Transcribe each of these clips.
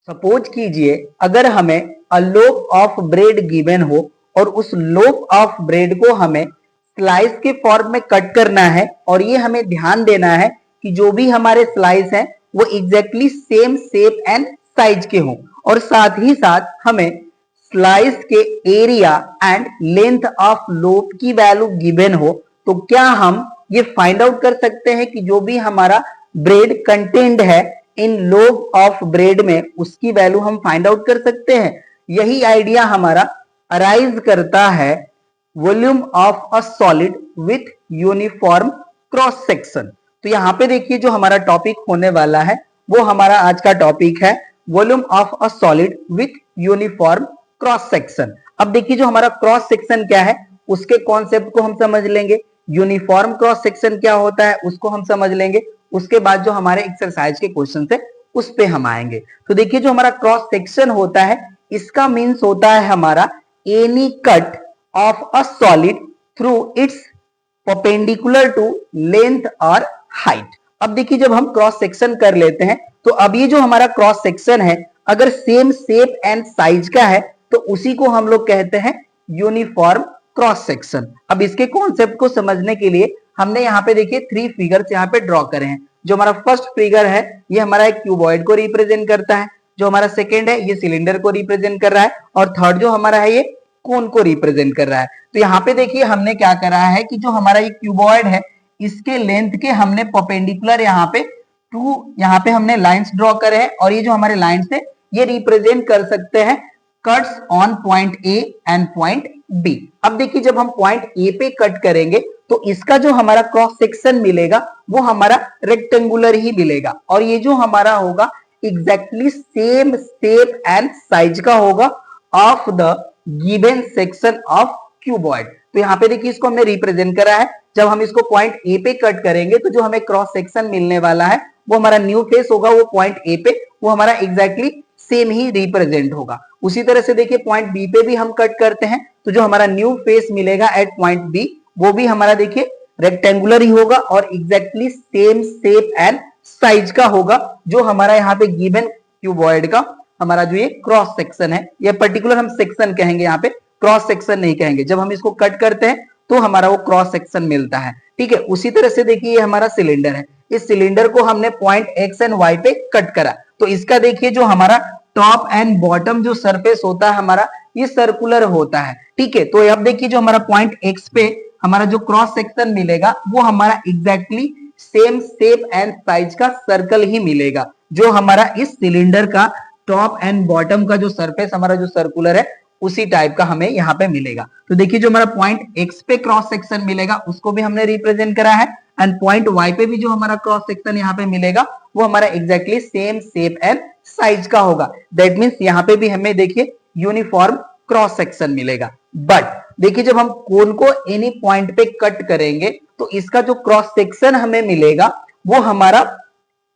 Suppose कीजिए अगर हमें अ लोफ ऑफ ब्रेड गिवन हो और उस लोफ ऑफ ब्रेड को हमें स्लाइस के फॉर्म में कट करना है और ये हमें ध्यान देना है कि जो भी हमारे स्लाइस हैं वो exactly same shape and size के हों और साथ ही साथ हमें स्लाइस के area and length of loaf की वैल्यू गिवन हो, तो क्या हम ये फाइंड आउट कर सकते हैं कि जो भी हमारा ब्रेड कंटेंट है इन लोफ ऑफ ब्रेड में उसकी वैल्यू हम फाइंड आउट कर सकते हैं। यही आइडिया हमारा अराइज करता है volume of a solid with uniform cross section. तो यहाँ पे देखिए जो हमारा टॉपिक होने वाला है वो हमारा आज का टॉपिक है volume of a solid with uniform cross section. अब देखिए जो हमारा क्रॉस सेक्शन क्या है उसके कॉन्सेप्ट को हम समझ लेंगे, यूनिफॉर्म क्रॉस सेक्शन क्या होता है उसको हम समझ लेंगे, उसके बाद जो हमारे एक्सरसाइज के क्वेश्चन है उस पे हम आएंगे। तो देखिए जो हमारा क्रॉस सेक्शन होता है इसका मीन्स होता है हमारा any cut off a solid through its perpendicular to length और हाइट। अब देखिए जब हम क्रॉस सेक्शन कर लेते हैं तो अब ये जो हमारा क्रॉस सेक्शन है अगर सेम शेप एंड साइज का है तो उसी को हम लोग कहते हैं यूनिफॉर्म क्रॉस सेक्शन। अब इसके कॉन्सेप्ट को समझने के लिए हमने यहाँ पे देखिए 3 फिगर्स यहाँ पे ड्रॉ करे हैं। जो हमारा फर्स्ट फिगर है ये हमारा एक क्यूबॉइड को रिप्रेजेंट करता है, जो हमारा सेकेंड है ये सिलेंडर को रिप्रेजेंट कर रहा है और थर्ड जो हमारा है ये कोन को रिप्रेजेंट कर रहा है। तो यहाँ पे देखिए हमने क्या करा है कि जो हमारा ये क्यूबॉइड है इसके लेंथ के हमने परपेंडिकुलर यहाँ पे यहाँ पे हमने लाइंस ड्रॉ करे हैं और ये जो हमारे लाइंस है ये रिप्रेजेंट कर सकते हैं cuts on point A and point B. अब देखिए जब हम पॉइंट ए पे कट करेंगे तो इसका जो हमारा क्रॉस सेक्शन मिलेगा वो हमारा रेक्टेंगुलर ही मिलेगा और ये जो हमारा होगा exactly same shape and size का होगा of the given section of cuboid. तो यहाँ पे देखिए इसको हमने रिप्रेजेंट करा है, जब हम इसको पॉइंट ए पे कट करेंगे तो जो हमें क्रॉस सेक्शन मिलने वाला है वो हमारा न्यू फेस होगा, वो पॉइंट ए पे वो हमारा एग्जैक्टली सेम ही रिप्रेजेंट होगा। उसी तरह से देखिए पॉइंट बी पे भी हम कट करते हैं तो जो हमारा न्यू फेस मिलेगा एट पॉइंट बी वो भी हमारा देखिए रेक्टेंगुलर ही होगा और exactly same shape and size का होगा जो हमारा यहाँ पे गिवन क्यूबॉइड का हमारा जो ये क्रॉस सेक्शन है, ये पर्टिकुलर हम सेक्शन कहेंगे, यहाँ पे क्रॉस सेक्शन नहीं कहेंगे। जब हम इसको कट करते हैं तो हमारा वो क्रॉस सेक्शन मिलता है, ठीक है। उसी तरह से देखिए ये हमारा सिलेंडर है, इस सिलेंडर को हमने पॉइंट एक्स एंड वाई पे कट करा तो इसका देखिए जो हमारा टॉप एंड बॉटम जो सरफेस होता है हमारा ये सर्कुलर होता है, ठीक है। तो अब देखिए जो हमारा पॉइंट एक्स पे हमारा जो क्रॉस सेक्शन मिलेगा वो हमारा exactly same shape and size का सर्कल ही मिलेगा जो हमारा इस सिलेंडर का टॉप एंड बॉटम का जो सरफेस हमारा जो सर्कुलर है उसी टाइप का हमें यहाँ पे मिलेगा। तो देखिए जो हमारा पॉइंट एक्स पे क्रॉस सेक्शन मिलेगा उसको भी हमने रिप्रेजेंट करा है एंड पॉइंट वाई पे भी जो हमारा क्रॉस सेक्शन यहाँ पे मिलेगा वो हमारा exactly same shape and size का होगा। दैट मीन्स यहाँ पे भी हमें देखिए यूनिफॉर्म क्रॉस सेक्शन मिलेगा। बट देखिए जब हम कोन को एनी पॉइंट पे कट करेंगे तो इसका जो क्रॉस सेक्शन हमें मिलेगा वो हमारा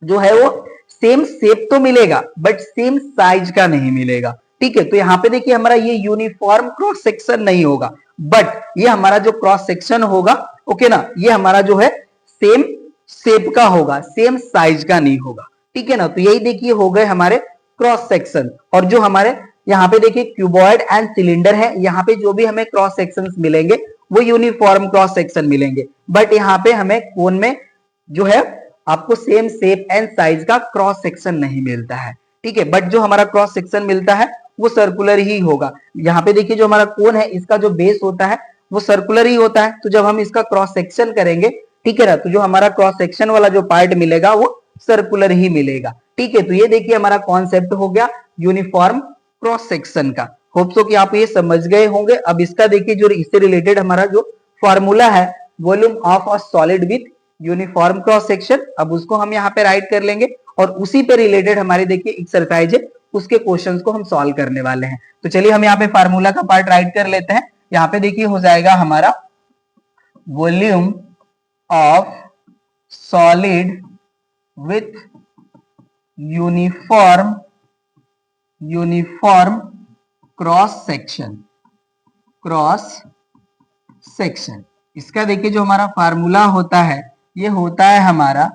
जो है वो सेम शेप तो मिलेगा बट सेम साइज का नहीं मिलेगा, ठीक है। तो यहाँ पे देखिए हमारा ये यूनिफॉर्म क्रॉस सेक्शन नहीं होगा बट ये हमारा जो क्रॉस सेक्शन होगा ओके ना, ये हमारा जो है सेम शेप का होगा, सेम साइज का नहीं होगा, ठीक है ना। तो यही देखिए हो गए हमारे क्रॉस सेक्शन। और जो हमारे यहाँ पे देखिए क्यूबॉइड एंड सिलेंडर है, यहाँ पे जो भी हमें क्रॉस सेक्शंस मिलेंगे वो यूनिफॉर्म क्रॉस सेक्शन मिलेंगे बट यहाँ पे हमें कोन में जो है आपको सेम शेप एंड साइज का क्रॉस सेक्शन नहीं मिलता है, ठीक है। बट जो हमारा क्रॉस सेक्शन मिलता है वो सर्कुलर ही होगा। यहाँ पे देखिए जो हमारा कोन है इसका जो बेस होता है वो सर्कुलर ही होता है, तो जब हम इसका क्रॉस सेक्शन करेंगे ठीक है ना तो जो हमारा क्रॉस सेक्शन वाला जो पार्ट मिलेगा वो सर्कुलर ही मिलेगा, ठीक है। तो ये देखिए हमारा कॉन्सेप्ट हो गया यूनिफॉर्म क्रॉस सेक्शन का। होप सो कि आप ये समझ गए होंगे। अब इसका देखिए जो इससे रिलेटेड हमारा जो फॉर्मूला है volume of a solid with uniform cross section, अब उसको हम यहाँ पे राइट कर लेंगे और उसी पे रिलेटेड हमारे देखिए एक्सरसाइज है उसके क्वेश्चंस को हम सॉल्व करने वाले हैं। तो चलिए हम यहाँ पे फार्मूला का पार्ट राइट कर लेते हैं। यहाँ पे देखिए हो जाएगा हमारा volume of solid with uniform cross section. इसका देखिए जो हमारा फार्मूला होता है ये होता है हमारा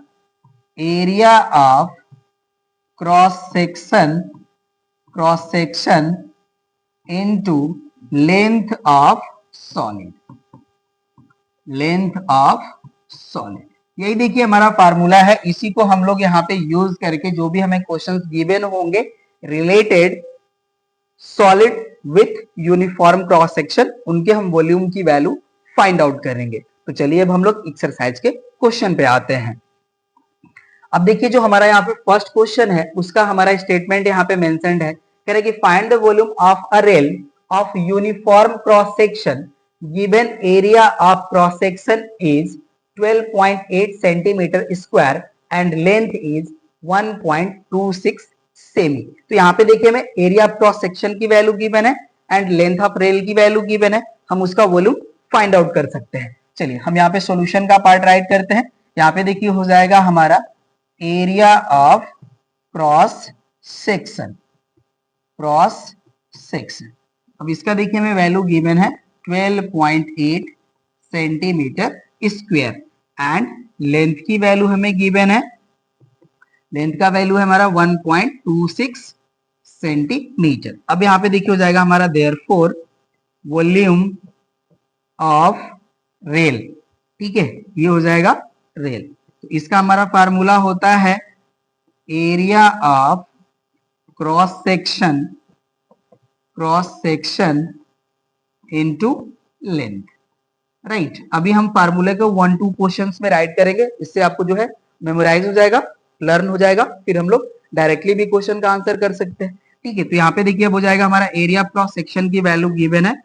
area of cross section cross section into length of solid, length of solid. यही देखिए हमारा फार्मूला है, इसी को हम लोग यहाँ पे यूज करके जो भी हमें क्वेश्चंस गिवन होंगे related solid with uniform cross section, उनके हम वॉल्यूम की वैल्यू फाइंड आउट करेंगे। तो चलिए अब हम लोग एक्सरसाइज के क्वेश्चन पे आते हैं। अब देखिए जो हमारा यहाँ पे फर्स्ट क्वेश्चन है उसका हमारा स्टेटमेंट यहाँ पे मेंशन्ड है, कह रहे कि find the volume of a rail of uniform cross section given area of cross section is 12.8 centimetre square and length is 1.26 semi. तो यहाँ पे देखिए हमें एरिया ऑफ क्रॉस सेक्शन की वैल्यू गिवन है एंड लेंथ ऑफ रेल की value given है, हम उसका वॉल्यूम फाइंड आउट कर सकते हैं। चलिए हम यहाँ पे सॉल्यूशन का पार्ट राइट करते हैं। यहाँ पे देखिए हो जाएगा हमारा area of cross section, cross section. अब इसका देखिए हमें वैल्यू गिवन है 12.8 सेंटीमीटर स्क्वायर एंड लेंथ की वैल्यू हमें गिवन है, लेंथ का वैल्यू है हमारा 1.26 सेंटीमीटर। अब यहाँ पे देखिए हो जाएगा हमारा देयरफॉर वॉल्यूम ऑफ रेल, ठीक है, ये हो जाएगा रेल। तो इसका हमारा फार्मूला होता है area of cross section, cross section into length, right. अभी हम फार्मूले को 1-2 क्वेश्चंस में राइट करेंगे, इससे आपको जो है मेमोराइज हो जाएगा, लर्न हो जाएगा, फिर हम लोग डायरेक्टली भी क्वेश्चन का आंसर कर सकते हैं, ठीक है। तो यहाँ पे देखिए अब हो जाएगा हमारा एरिया ऑफ क्रॉस सेक्शन की वैल्यू गिवन है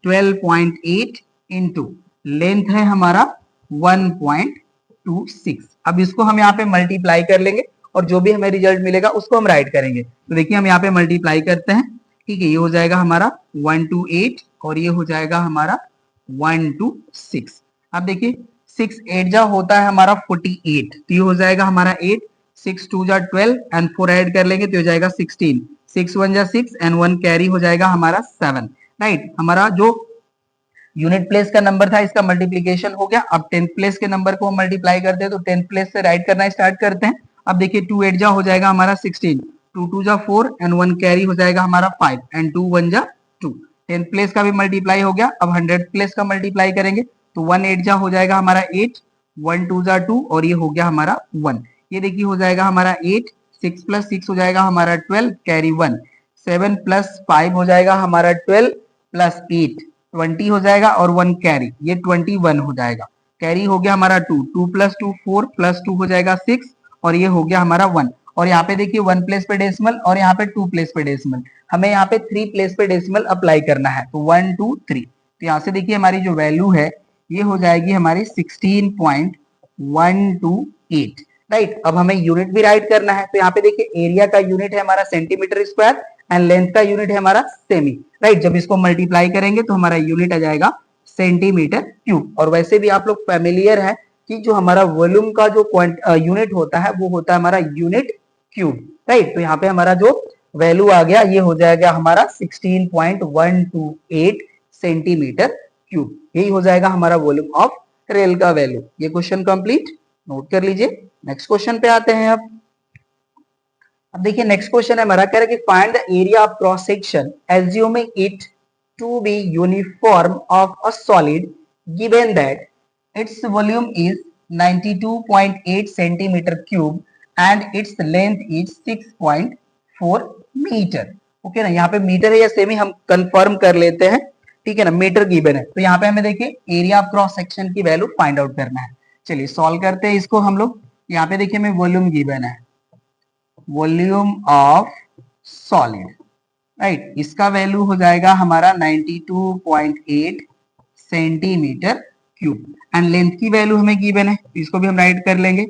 12.8 इंटू लेंथ है हमारा 1.26। अब इसको हम यहाँ पे मल्टीप्लाई कर लेंगे और जो भी हमें रिजल्ट मिलेगा उसको हम राइट करेंगे। तो देखिए हम यहाँ पे मल्टीप्लाई करते हैं, ठीक है, ये हो जाएगा हमारा 128 और ये हो जाएगा हमारा 126। अब देखिए 6 8 जा होता है हमारा 48, तो ये हो जाएगा हमारा 8, 6 2 जा 12 एंड 4 ऐड कर लेंगे तो हो जाएगा 16, 6 1 जा 6 एंड 1 कैरी हो जाएगा हमारा 7, राइट। हमारा जो यूनिट प्लेस का नंबर था इसका मल्टीप्लीकेशन हो गया। अब 10th प्लेस के नंबर को हम मल्टीप्लाई करते हैं तो 10th प्लेस से राइट करना स्टार्ट करते हैं। अब देखिए 2 8 जा हो जाएगा हमारा 16, 2 2 जा 4 एंड 1 कैरी हो जाएगा हमारा 5 एंड 2 1 जा 2। 10th प्लेस का भी मल्टीप्लाई हो गया। अब 100th प्लेस का मल्टीप्लाई करेंगे तो 1 8 जा हो जाएगा हमारा 8, 1 2 जा 2 और ये हो गया हमारा 1। ये देखिए हो जाएगा हमारा 8, 6 प्लस 6 हो जाएगा हमारा 12 कैरी 1, 7 प्लस 5 हो जाएगा हमारा 12 प्लस 8 20 हो जाएगा और 1 कैरी, ये 21 हो जाएगा। कैरी हो गया हमारा 2, 2 प्लस 2 4 प्लस 2 हो जाएगा 6 और ये हो गया हमारा 1। और यहाँ पे देखिए 1 प्लेस पे डेसिमल और यहाँ पे 2 प्लेस पे डेसिमल, हमें यहाँ पे 3 प्लेस पे डेसिमल अप्लाई करना है तो 1 2 3। तो यहाँ से देखिए हमारी जो वैल्यू है ये हो जाएगी हमारी 16.128, राइट। अब हमें यूनिट भी राइट करना है तो यहाँ पे देखिए एरिया का यूनिट है हमारा सेंटीमीटर स्क्वायर एंड लेंथ का यूनिट है हमारा सेमी, राइट। जब इसको मल्टीप्लाई करेंगे तो हमारा यूनिट आ जाएगा सेंटीमीटर क्यूब। और वैसे भी आप लोग फैमिलियर है कि जो हमारा वॉल्यूम का जो यूनिट होता है वो होता है हमारा यूनिट क्यूब, राइट। तो यहाँ पे हमारा जो वैल्यू आ गया ये हो जाएगा हमारा 16.128 सेंटीमीटर क्यूब, यही हो जाएगा हमारा वॉल्यूम ऑफ रेल का वैल्यू। ये क्वेश्चन कंप्लीट, नोट कर लीजिए। नेक्स्ट क्वेश्चन पे आते हैं। अब देखिए नेक्स्ट क्वेश्चन है हमारा, कह रहा है कि find the area of cross section assuming it to be uniform of a solid given that its volume is 92.8 centimetre cube and its length is 6.4 metre. Okay ना, यहाँ पे मीटर है या सेमी हम कंफर्म कर लेते हैं, ठीक है ना, मीटर गिवन है। तो यहाँ पे हमें देखिए एरिया ऑफ क्रॉस सेक्शन की वैल्यू फाइंड आउट करना है। चलिए सॉल्व करते हैं इसको हम लोग। यहाँ पे देखिए हमें वॉल्यूम गिवन है, वॉल्यूम ऑफ सॉलिड, राइट। इसका वैल्यू हो जाएगा हमारा 92.8 सेंटीमीटर क्यूब एंड लेंथ की वैल्यू हमें गिवन है, इसको भी हम राइट कर लेंगे।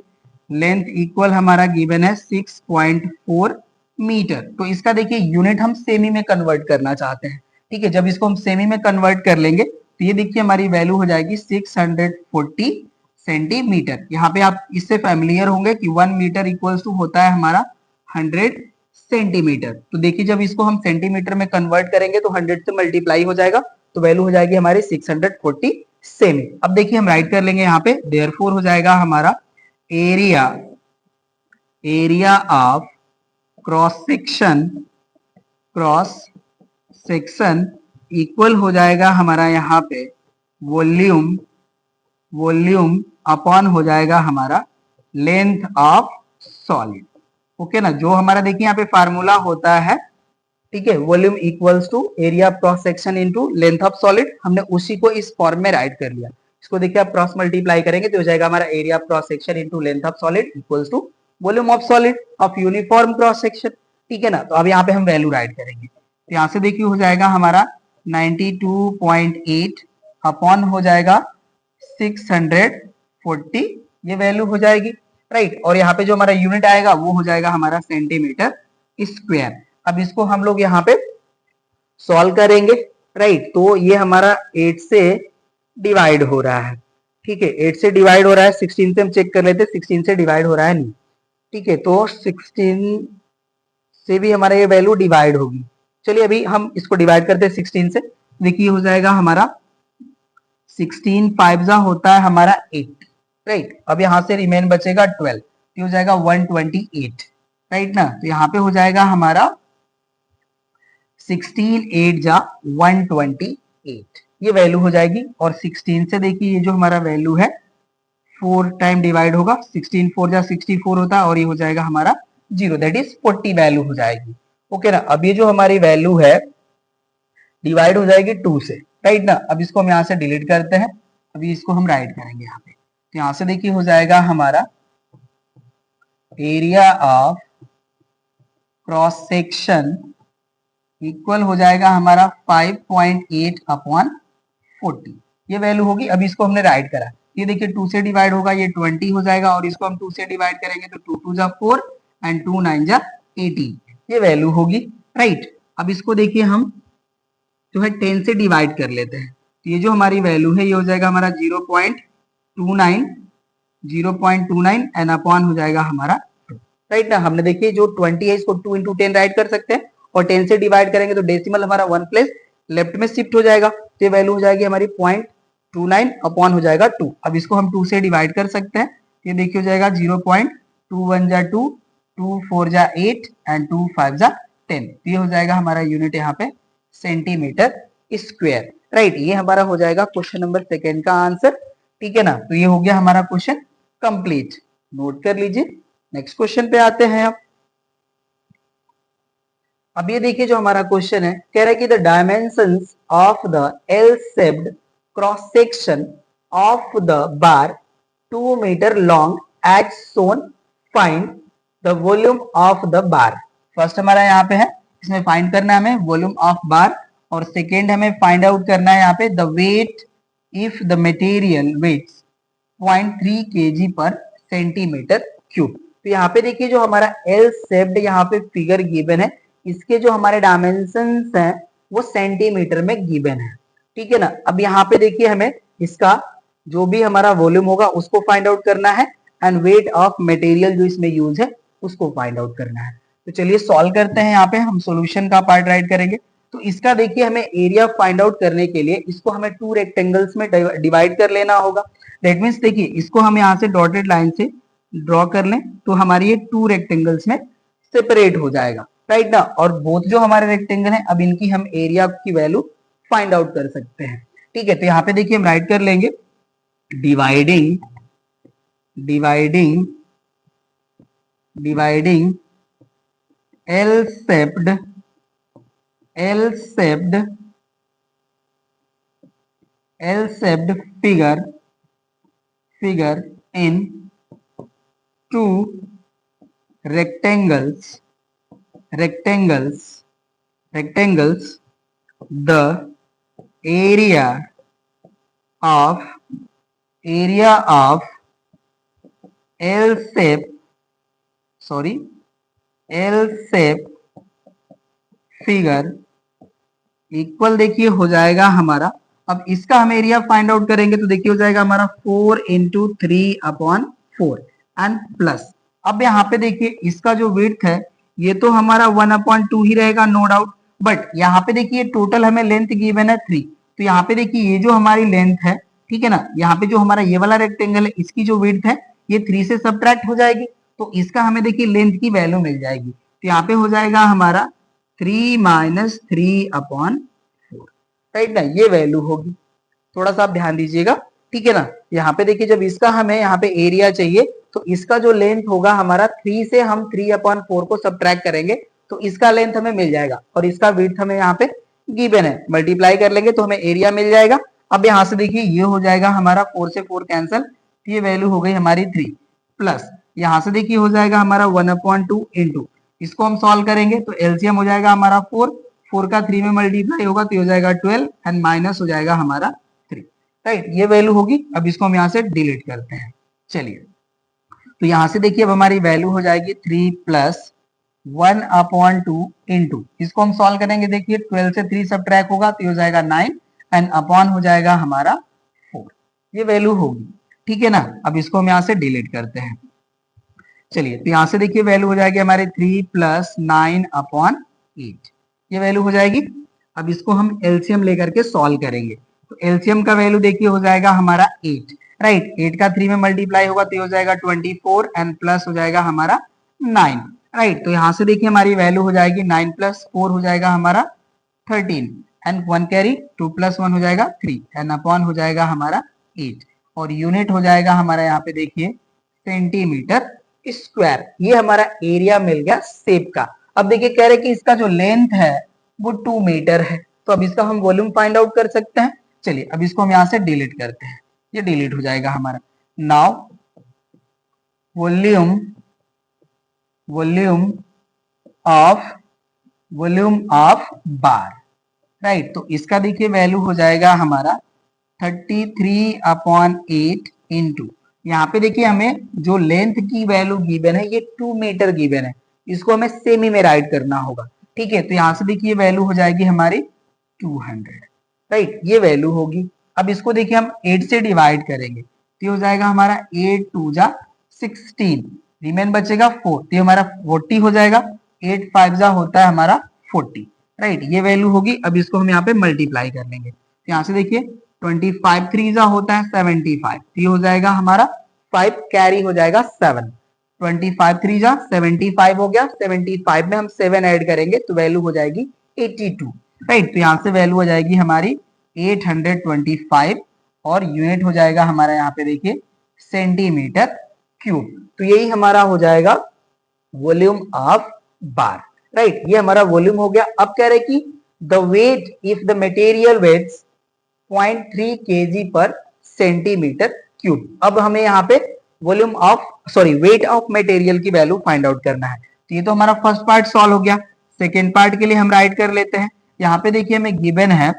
लेंथ इक्वल हमारा गिवन है 6.4 मीटर। तो इसका देखिए यूनिट हम सेमी में कन्वर्ट करना चाहते हैं, ठीक है। जब इसको हम सेमी में कन्वर्ट कर लेंगे तो ये देखिए हमारी वैल्यू हो जाएगी 640 सेंटीमीटर। यहाँ पे आप इससे फैमिलियर होंगे कि 1 मीटर इक्वल्स टू होता है हमारा 100 सेंटीमीटर। तो देखिए जब इसको हम सेंटीमीटर में कन्वर्ट करेंगे तो 100 से मल्टीप्लाई हो जाएगा तो वैल्यू हो जाएगी हमारी 640 सेमी। अब देखिए हम राइट कर लेंगे यहाँ पे, देयरफॉर हो जाएगा हमारा area of cross section cross section equal हो जाएगा हमारा यहाँ पे वॉल्यूम वॉल्यूम अपॉन हो जाएगा हमारा लेंथ ऑफ सॉलिड। ओके ना, जो हमारा देखिए यहाँ पे फार्मूला होता है, ठीक है, volume equals to area of cross section into length of solid, हमने उसी को इस फॉर्म में राइट कर लिया। इसको देखिए आप क्रॉस मल्टीप्लाई करेंगे तो हो जाएगा हमारा area of cross section into length of solid equals to volume of solid of uniform cross section. ठीक है ना, तो अब यहाँ पे हम वैल्यू राइट करेंगे, तो यहाँ से देखिए हो जाएगा हमारा 92.8 अपॉन हो जाएगा 640, ये वैल्यू हो जाएगी, राइट। और यहाँ पे जो हमारा यूनिट आएगा वो हो जाएगा हमारा सेंटीमीटर स्क्वायर। अब इसको हम लोग यहाँ पे सॉल्व करेंगे, राइट। तो ये हमारा 8 से डिवाइड हो रहा है, ठीक है, 8 से डिवाइड हो रहा है, 16 से हम चेक कर लेते हैं, 16 से डिवाइड हो रहा है नहीं, ठीक है, तो 16 से भी हमारा ये वैल्यू डिवाइड होगी। चलिए अभी हम इसको डिवाइड करते हैं 16 से, देखिए हो जाएगा हमारा 16 5 होता है हमारा 8, राइट। अब यहाँ से रिमेन बचेगा 12, ये हो जाएगा 128, राइट ना। तो यहाँ पे हो जाएगा हमारा 16 8 जा 128, ये वैल्यू हो जाएगी। और 16 से देखिए ये जो हमारा वैल्यू है 4 टाइम डिवाइड होगा, 16 4 जा 64 होता है, और ये हो जाएगा हमारा 0, दैट इज 40 वैल्यू हो जाएगी। ओके ना, अब ये जो हमारी वैल्यू है डिवाइड हो जाएगी 2 से, राइट ना। अब इसको हम यहाँ से डिलीट करते हैं, अभी इसको हम राइट करेंगे यहाँ पे, तो यहाँ से देखिए हो जाएगा हमारा area of cross section equal हो जाएगा हमारा 5.8 अपॉन 40, ये वैल्यू होगी। अभी इसको हमने राइट करा, ये देखिए 2 से डिवाइड होगा, ये 20 हो जाएगा, और इसको हम 2 से डिवाइड करेंगे तो 2 2 जा 4 एंड 2 9 जा 18, ये वैल्यू होगी, राइट। अब इसको देखिए हम जो है 10 से डिवाइड कर लेते हैं, तो ये जो हमारी वैल्यू है ये हो जाएगा हमारा 0.29 एंड अपॉन हो जाएगा हमारा, राइट ना। हमने देखिए जो 20 है इसको 2 इंटू 10 राइट कर सकते हैं, और 10 से डिवाइड करेंगे तो डेसिमल हमारा 1 प्लेस लेफ्ट में शिफ्ट हो जाएगा, तो ये वैल्यू हो जाएगी हमारी 0.29 अपॉन हो जाएगा 2। अब इसको हम 2 से डिवाइड कर सकते हैं, ये देखिए हो जाएगा 0.21 जा 2, 2 4 जा 8 एंड 2 5 जा 10, ये हो जाएगा हमारा यूनिट यहाँ पे सेंटीमीटर स्क्वायर, राइट। ये हमारा हो जाएगा क्वेश्चन नंबर 2 का आंसर, ठीक है ना। तो ये हो गया हमारा क्वेश्चन कंप्लीट, नोट कर लीजिए। नेक्स्ट क्वेश्चन पे आते हैं आप। अब ये देखिए जो हमारा क्वेश्चन है, कह रहा है कि the dimensions of the L shaped cross section of the bar 2 metre long as shown, find the volume of the bar. First हमारा यहाँ पे है, इसमें फाइंड करना है हमें वॉल्यूम ऑफ बार, और सेकेंड हमें फाइंड आउट करना है यहाँ पे the weight if the material weighs 0.3 kg per centimetre cube. तो यहाँ पे देखिए जो हमारा एल शेप्ड यहाँ पे फिगर गिवन है, इसके जो हमारे डायमेंशंस हैं वो सेंटीमीटर में गिवन है, ठीक है ना। अब यहाँ पे देखिए हमें इसका जो भी हमारा वॉल्यूम होगा उसको फाइंड आउट करना है, एंड वेट ऑफ मटेरियल जो इसमें यूज है उसको फाइंड आउट करना है। तो चलिए सॉल्व करते हैं, यहाँ पे हम सॉल्यूशन का पार्ट राइट करेंगे। तो इसका देखिए हमें एरिया फाइंड आउट करने के लिए इसको हमें 2 रेक्टेंगल्स में डिवाइड कर लेना होगा। दैट मीन्स देखिए इसको हम यहाँ से डॉटेड लाइन से ड्रॉ कर लें तो हमारी ये 2 रेक्टेंगल्स में सेपरेट हो जाएगा, राइट ना। और बोथ जो हमारे रेक्टेंगल हैं अब इनकी हम एरिया की वैल्यू फाइंड आउट कर सकते हैं, ठीक है। तो यहाँ पे देखिए हम राइट कर लेंगे dividing dividing dividing L shaped figure in 2 rectangles the area of L shape figure equal देखिए हो जाएगा हमारा। अब इसका हम एरिया फाइंड आउट करेंगे तो देखिए हो जाएगा हमारा 4 इंटू 3 अपॉन 4 एंड प्लस। अब यहाँ पे देखिए इसका जो विड्थ है ये तो हमारा 1/2 ही रहेगा, नो डाउट, बट यहाँ पे देखिए टोटल हमें लेंथ गिवन है 3, तो यहाँ पे देखिए ये जो हमारी लेंथ है, ठीक है ना, यहाँ पे जो हमारा ये वाला रेक्टेंगल है इसकी जो विड्थ है ये 3 से सबट्रैक्ट हो जाएगी, तो इसका हमें देखिए लेंथ की वैल्यू मिल जाएगी। तो यहाँ पे हो जाएगा हमारा 3 माइनस 3/4, राइट ना, ये वैल्यू होगी। थोड़ा सा आप ध्यान दीजिएगा, ठीक है ना। यहाँ पे देखिए जब इसका हमें यहाँ पे एरिया चाहिए तो इसका जो लेंथ होगा हमारा 3 से हम 3/4 को सब्ट्रैक्ट करेंगे तो इसका लेंथ हमें मिल जाएगा और इसका विड्थ हमें यहाँ पे गिवन है, मल्टीप्लाई कर लेंगे तो हमें एरिया मिल जाएगा। अब यहाँ से देखिए ये हो जाएगा हमारा 4 से 4 कैंसल, तो ये वैल्यू हो गई हमारी 3 प्लस यहाँ से देखिए हो जाएगा हमारा 1/2 इंटू, इसको हम सॉल्व करेंगे तो एलसीएम हो जाएगा हमारा 4, 4 का 3 में मल्टीप्लाई होगा तो ये हो जाएगा 12 एंड माइनस हो जाएगा हमारा 3, राइट, ये वैल्यू होगी। अब इसको हम यहाँ से डिलीट करते हैं। चलिए तो यहाँ से देखिए अब हमारी वैल्यू हो जाएगी 3 प्लस 1/2 इंटू, इसको हम सॉल्व करेंगे, देखिए 12 से 3 सब्ट्रैक्ट होगा तो ये हो जाएगा 9 एंड अपॉन हो जाएगा हमारा 4, ये वैल्यू होगी, ठीक है ना। अब इसको हम यहाँ से डिलीट करते हैं। चलिए तो यहाँ से देखिए वैल्यू हो जाएगी हमारे 3 प्लस 9/8, ये वैल्यू हो जाएगी। अब इसको हम एलसीएम लेकर के सॉल्व करेंगे तो एलसीएम का वैल्यू देखिए हो जाएगा हमारा 8, राइट, 8 का 3 में मल्टीप्लाई होगा तो ये हो जाएगा 24 एंड प्लस हो जाएगा हमारा 9, राइट। तो यहाँ से देखिए हमारी वैल्यू हो जाएगी 9 प्लस 4 हो जाएगा हमारा 13 एंड 1 कैरी, 2 प्लस 1 हो जाएगा 3 एंड अपॉन हो जाएगा हमारा 8 और यूनिट हो जाएगा हमारा यहाँ पे देखिए सेंटीमीटर स्क्वायर। ये हमारा एरिया मिल गया शेप का। अब देखिए कह रहे कि इसका जो लेंथ है वो 2 मीटर है, तो अब इसका हम वॉल्यूम फाइंड आउट कर सकते हैं। चलिए अब इसको हम यहाँ से डिलीट करते हैं, ये डिलीट हो जाएगा हमारा। Now volume of bar, right, तो इसका देखिए वैल्यू हो जाएगा हमारा 33/8 इंटू, यहाँ पे देखिए हमें जो लेंथ की वैल्यू गिवन है ये 2 मीटर गिवन है, इसको हमें सेमी में राइट करना होगा, ठीक है। तो यहाँ से देखिए वैल्यू हो जाएगी हमारी 200, राइट, ये वैल्यू होगी। अब इसको देखिए हम 8 से डिवाइड करेंगे तो हो जाएगा हमारा 8 2 जा 16, रिमेन बचेगा 4, तो हमारा 40 हो जाएगा, 8 5 जा होता है हमारा 40, राइट, ये वैल्यू होगी। अब इसको हम यहाँ पे मल्टीप्लाई कर लेंगे तो यहाँ से देखिए 25 3 जा होता है 75, तो ये हो जाएगा हमारा 5 कैरी हो जाएगा 7, 25 3 जा 75 हो गया, 75 में हम 7 ऐड करेंगे तो वैल्यू हो जाएगी 82, राइट। तो यहाँ से वैल्यू हो जाएगी हमारी 825 और यूनिट हो जाएगा हमारा यहाँ पे देखिए सेंटीमीटर क्यूब। तो यही हमारा हो जाएगा वॉल्यूम ऑफ बार, राइट, ये हमारा वॉल्यूम हो गया। अब कह रहे कि the weight if the material weighs 0.3 kg per centimetre cube. अब हमें यहाँ पे वेट ऑफ मटेरियल की वैल्यू फाइंड आउट करना है। तो ये तो हमारा फर्स्ट पार्ट सॉल्व हो गया। सेकेंड पार्ट के लिए हम राइट कर लेते हैं। यहाँ पे देखिए हमें गिवन है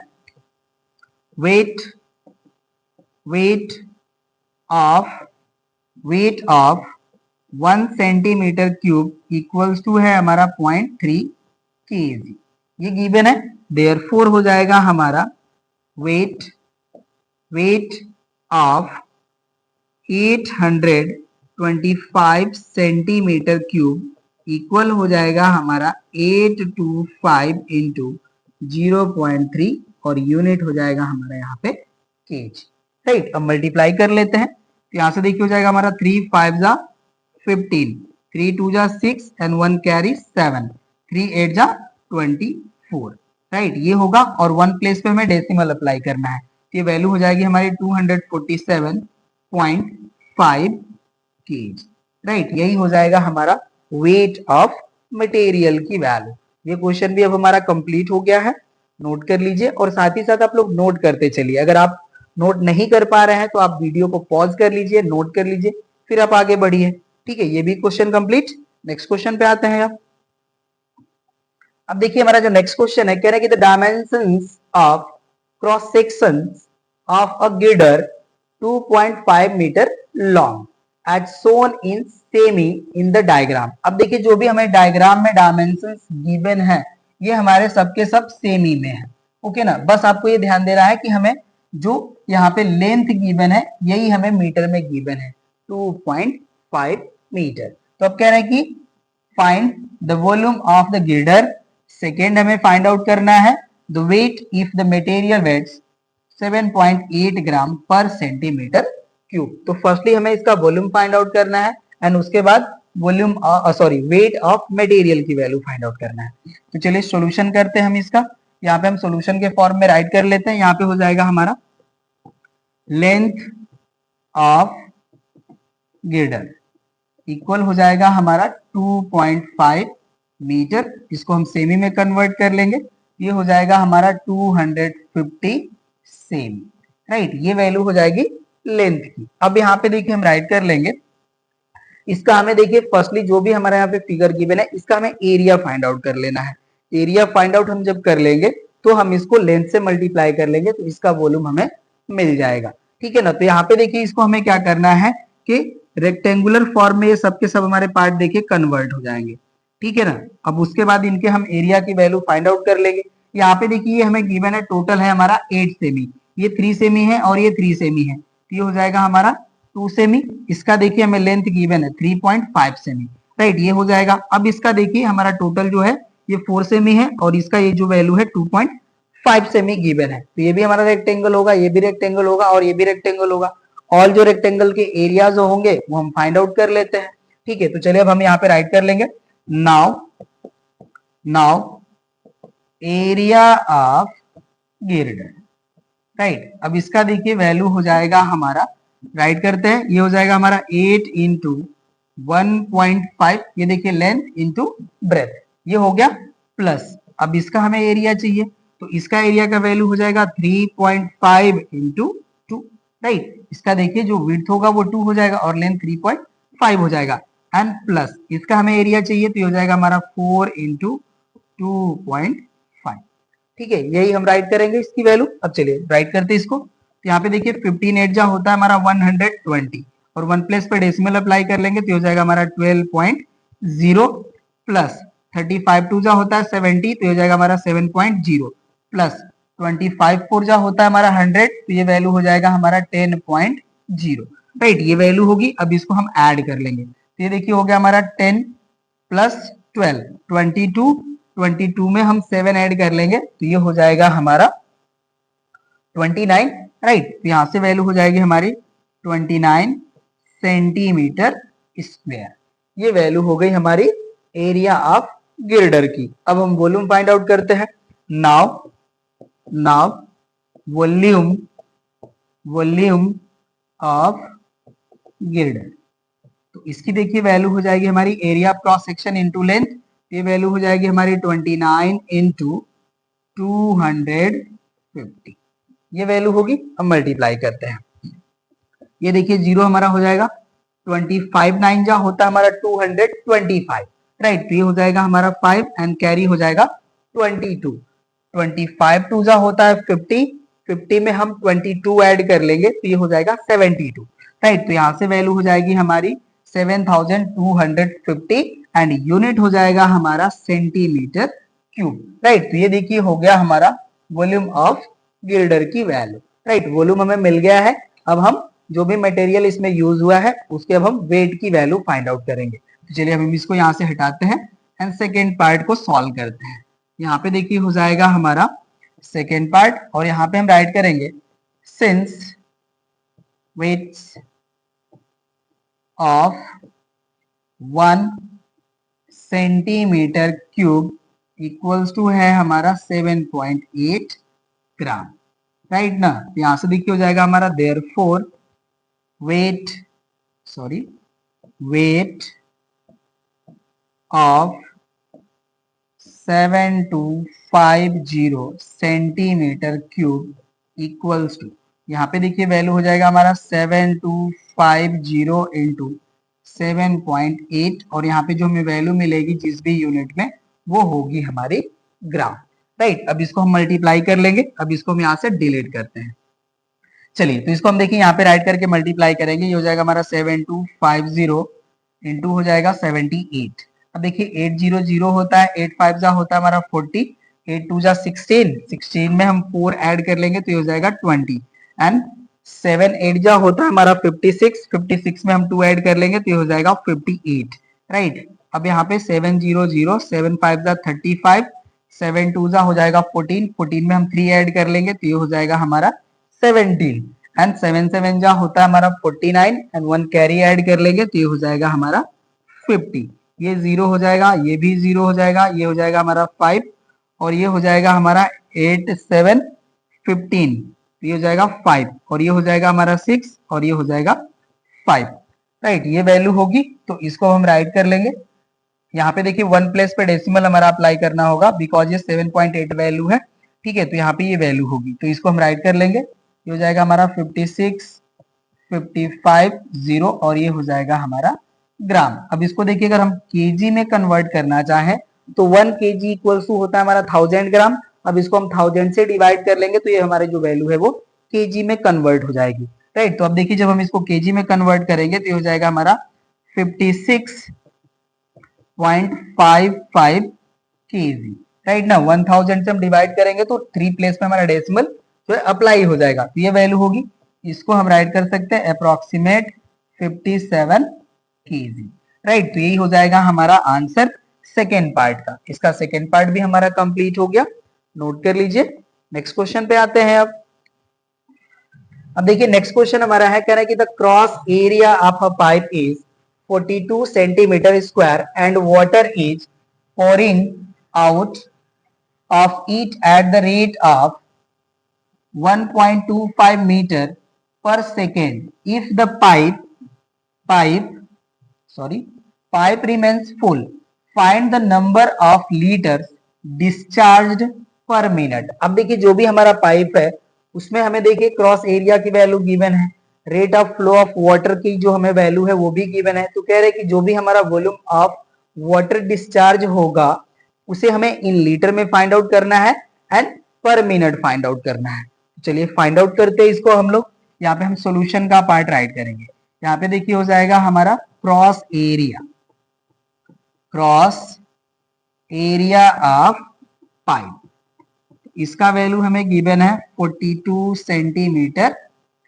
weight of 1 centimetre cube equals to है हमारा 0.3 kg, ये गिवन है। देयरफॉर हो जाएगा हमारा weight of 825 centimetre cube equal हो जाएगा हमारा 825 इंटू 0.3 और यूनिट हो जाएगा हमारा यहाँ पे केजी, राइट। अब मल्टीप्लाई कर लेते हैं तो यहाँ से देखिए हो जाएगा हमारा 3 5 जा 15, 3 2 जा 6 एंड 1 कैरी 7, 3 8 जा 24, राइट, ये होगा। और 1 प्लेस पे हमें डेसिमल अप्लाई करना है, ये वैल्यू हो जाएगी हमारी 247.5 kg, राइट, यही हो जाएगा हमारा वेट ऑफ मटेरियल की वैल्यू। ये क्वेश्चन भी अब हमारा कंप्लीट हो गया है, नोट कर लीजिए और साथ ही साथ आप लोग नोट करते चलिए। अगर आप नोट नहीं कर पा रहे हैं तो आप वीडियो को पॉज कर लीजिए, नोट कर लीजिए, फिर आप आगे बढ़िए, ठीक है। ये भी क्वेश्चन कंप्लीट। नेक्स्ट क्वेश्चन पे आते हैं आप। अब देखिए हमारा जो नेक्स्ट क्वेश्चन है, कह रहा है कि the dimensions of cross section of a girder 2.5 metre long as shown in सेमी इन द डायग्राम। अब देखिए जो भी हमें डायग्राम में डायमेंशंस गिवन है ये हमारे सबके सब सेमी में है, ओके ना। बस आपको ये ध्यान दे रहा है कि हमें जो यहाँ पे लेंथ गिवन है यही हमें मीटर में गिवन है 2.5 मीटर। तो अब कह रहे हैं कि find the volume of the girder. Second हमें फाइंड आउट करना है the weight if the material weighs 7.8 gram per centimetre cube. तो फर्स्टली हमें इसका वॉल्यूम फाइंड आउट करना है एंड उसके बाद volume sorry wait of material की वैल्यू फाइंड आउट करना है। तो चलिए सॉल्यूशन करते हैं हम इसका। यहाँ पे हम सॉल्यूशन के फॉर्म में राइट कर लेते हैं। यहाँ पे हो जाएगा हमारा लेंथ ऑफ गिर्डर इक्वल हो जाएगा हमारा 2.5 मीटर। इसको हम सेमी में कन्वर्ट कर लेंगे, ये हो जाएगा हमारा 250 सेमी, राइट। ये वैल्यू हो जाएगी लेंथ की। अब यहाँ पे देखिए हम राइट कर लेंगे इसका। हमें देखिए फर्स्टली जो भी हमारे यहाँ पे फिगर गिवन है इसका हमें एरिया फाइंड आउट कर लेना है। एरिया फाइंड आउट हम जब कर लेंगे तो हम इसको लेंथ से मल्टीप्लाई कर लेंगे तो इसका वॉल्यूम हमें मिल जाएगा, ठीक है ना। तो यहाँ पे देखिए इसको हमें क्या करना है कि रेक्टेंगुलर फॉर्म में ये सब के सब हमारे पार्ट देखिए कन्वर्ट हो जाएंगे, ठीक है ना। अब उसके बाद इनके हम एरिया की वैल्यू फाइंड आउट कर लेंगे। यहाँ पे देखिए हमें गिवन है टोटल है हमारा 8 सेमी, ये 3 सेमी है और ये 3 सेमी है, तो ये हो जाएगा हमारा 2 सेमी। इसका देखिए हमें लेंथ गिवन है 3.5 सेमी, राइट, ये हो जाएगा। अब इसका देखिए हमारा टोटल जो है ये 4 सेमी है और इसका ये जो वैल्यू है 2.5 सेमी गिवन है। तो ये भी हमारा रेक्टेंगल होगा, ये भी रेक्टेंगल होगा और ये भी रेक्टेंगल होगा। ऑल जो रेक्टेंगल के एरिया जो होंगे वो हम फाइंड आउट कर लेते हैं, ठीक है। तो चलिए अब हम यहाँ पे राइट कर लेंगे नाउ एरिया ऑफ गिर्डर, राइट। अब इसका देखिए वैल्यू हो जाएगा हमारा, राइट करते हैं, ये हो जाएगा हमारा 8 इंटू 1.5, ये देखिए लेंथ इंटू ब्रेथ, ये हो गया प्लस। अब इसका हमें एरिया चाहिए तो इसका एरिया का वैल्यू हो जाएगा 3.5 इंटू 2, राइट। इसका देखिए जो विड्थ होगा वो 2 हो जाएगा और लेंथ 3.5 हो जाएगा एंड प्लस इसका हमें एरिया चाहिए तो ये हो जाएगा हमारा 4 इंटू 2.5, ठीक है। यही हम राइट करेंगे इसकी वैल्यू। अब चलिए राइट करते हैं इसको। तो यहाँ पे देखिए 15 8 जा होता है हमारा 120 और 1 प्लेस पे डेसिमल अप्लाई कर लेंगे तो हो जाएगा हमारा 12.0 प्लस 35 2 जा होता है 70 तो हो जाएगा हमारा 7.0 प्लस 25 4 जा होता है हमारा 100 तो ये वैल्यू हो जाएगा हमारा 10.0, राइट, ये वैल्यू होगी। अब इसको हम ऐड कर लेंगे तो ये देखिए हो गया हमारा 10 प्लस 12 22 में हम 7 ऐड कर लेंगे तो ये हो जाएगा हमारा 29, राइट। तो यहां से वैल्यू हो जाएगी हमारी 29 सेंटीमीटर स्क्वायर। ये वैल्यू हो गई हमारी एरिया ऑफ गिर्डर की। अब हम वॉल्यूम फाइंड आउट करते हैं। नाउ वॉल्यूम ऑफ गिर्डर, तो इसकी देखिए वैल्यू हो जाएगी हमारी area of cross section into length, ये वैल्यू हो जाएगी हमारी 29 इंटू 250, ये वैल्यू होगी। अब मल्टीप्लाई करते हैं, ये देखिए जीरो हमारा हो जाएगा 25 9 जा होता है हमारा 225, राइट, तो ये हो जाएगा हमारा 5 एंड कैरी हो जाएगा 22, 25 2 जा होता है 50 में हम 22 ऐड कर लेंगे तो ये हो जाएगा 72, राइट। तो यहाँ से वैल्यू हो जाएगी हमारी 7250 एंड यूनिट हो जाएगा हमारा सेंटीमीटर क्यूब, राइट। तो ये देखिए हो गया हमारा वॉल्यूम ऑफ गिर्डर की वैल्यू, राइट। वॉल्यूम हमें मिल गया है। अब हम जो भी मटेरियल इसमें यूज हुआ है उसके अब हम वेट की वैल्यू फाइंड आउट करेंगे। तो चलिए हम इसको यहाँ से हटाते हैं एंड सेकेंड पार्ट को सॉल्व करते हैं। यहाँ पे देखिए हो जाएगा हमारा सेकेंड पार्ट और यहाँ पे हम राइट करेंगे since weights of 1 centimetre cube equals to है हमारा 7.8 ग्राम, राइट ना। यहां से देखिए हो जाएगा हमारा therefore weight of 7250 centimetre cube equals to, यहाँ पे देखिए वैल्यू हो जाएगा हमारा 7250 इंटू 7.8 और यहाँ पे जो हमें वैल्यू मिलेगी जिस भी यूनिट में वो होगी हमारी ग्राम, राइट। अब इसको हम मल्टीप्लाई कर लेंगे। अब इसको हम यहाँ से डिलीट करते हैं। चलिए तो इसको हम देखिए यहाँ पे राइट करके मल्टीप्लाई करेंगे, ये हो जाएगा हमारा 7250 इंटू हो जाएगा 78। अब देखिए 800 होता है, 8 5 जा होता है हमारा 40, 8 2 जा 16 में हम 4 ऐड कर लेंगे तो ये हो जाएगा 20 एंड 7 8 जा होता है हमारा 56 में हम 2 ऐड कर लेंगे तो ये हो जाएगा 58, राइट। अब यहाँ पे 700 7 5 जा 35, 7 2 जा हो जाएगा 14 में हम 3 ऐड कर लेंगे तो ये हो जाएगा हमारा 17 एंड 7 7 जा होता है हमारा 49 एंड 1 कैरी ऐड कर लेंगे तो ये हो जाएगा हमारा 50, ये 0 हो जाएगा, ये भी 0 हो जाएगा, ये हो जाएगा हमारा 5 और ये हो जाएगा हमारा 8 7 15, ये हो जाएगा 5 और ये हो जाएगा हमारा 6 और ये हो जाएगा 5, राइट। ये वैल्यू होगी तो इसको हम राइट कर लेंगे। यहाँ पे देखिए 1 प्लेस पे डेसिमल हमारा अप्लाई करना होगा बिकॉज ये 7.8 वैल्यू है, ठीक है। तो यहाँ पे ये वैल्यू होगी तो इसको हम राइट कर लेंगे। ये हो जाएगा हमारा 56 55 0 और ये हो जाएगा हमारा ग्राम। अब इसको देखिए अगर हम केजी में कन्वर्ट करना चाहें तो 1 केजी इक्वल्स टू होता है हमारा 1000 ग्राम। अब इसको हम 1000 से डिवाइड कर लेंगे तो ये हमारे जो वैल्यू है वो केजी में कन्वर्ट हो जाएगी, राइट। तो अब देखिए जब हम इसको केजी में कन्वर्ट करेंगे तो ये हो जाएगा हमारा 56.55 केजी, राइट ना। 1000 से हम डिवाइड करेंगे तो 3 प्लेस में हमारा डेसिमल जो है अप्लाई हो जाएगा, तो ये वैल्यू होगी। इसको हम राइट कर सकते हैं अप्रोक्सीमेट 57 केजी, राइट। तो यही हो जाएगा हमारा आंसर सेकेंड पार्ट का। इसका सेकेंड पार्ट भी हमारा कंप्लीट हो गया, नोट कर लीजिए। नेक्स्ट क्वेश्चन पे आते हैं। अब देखिए नेक्स्ट क्वेश्चन हमारा है, कह रहा है कि the cross area of a pipe is 42 centimetre square and water is pouring out of it at the rate of 1.25 meter per second if the pipe remains full. Find the number of liters discharged per minute. अब देखिए जो भी हमारा pipe है उसमें हमें देखिए cross area की वैल्यू गिवन है, rate of flow of water की जो हमें वैल्यू है वो भी गिवन है। तो कह रहे हैं कि जो भी हमारा वॉल्यूम ऑफ वाटर डिस्चार्ज होगा उसे हमें इन लीटर में फाइंड आउट करना है एंड पर मिनट फाइंड आउट करना है। चलिए फाइंड आउट करते हैं इसको हम लोग। यहाँ पे हम सॉल्यूशन का पार्ट राइट करेंगे। यहाँ पे देखिए हो जाएगा हमारा क्रॉस एरिया ऑफ पाइप, इसका वैल्यू हमें गिवन है 42 सेंटीमीटर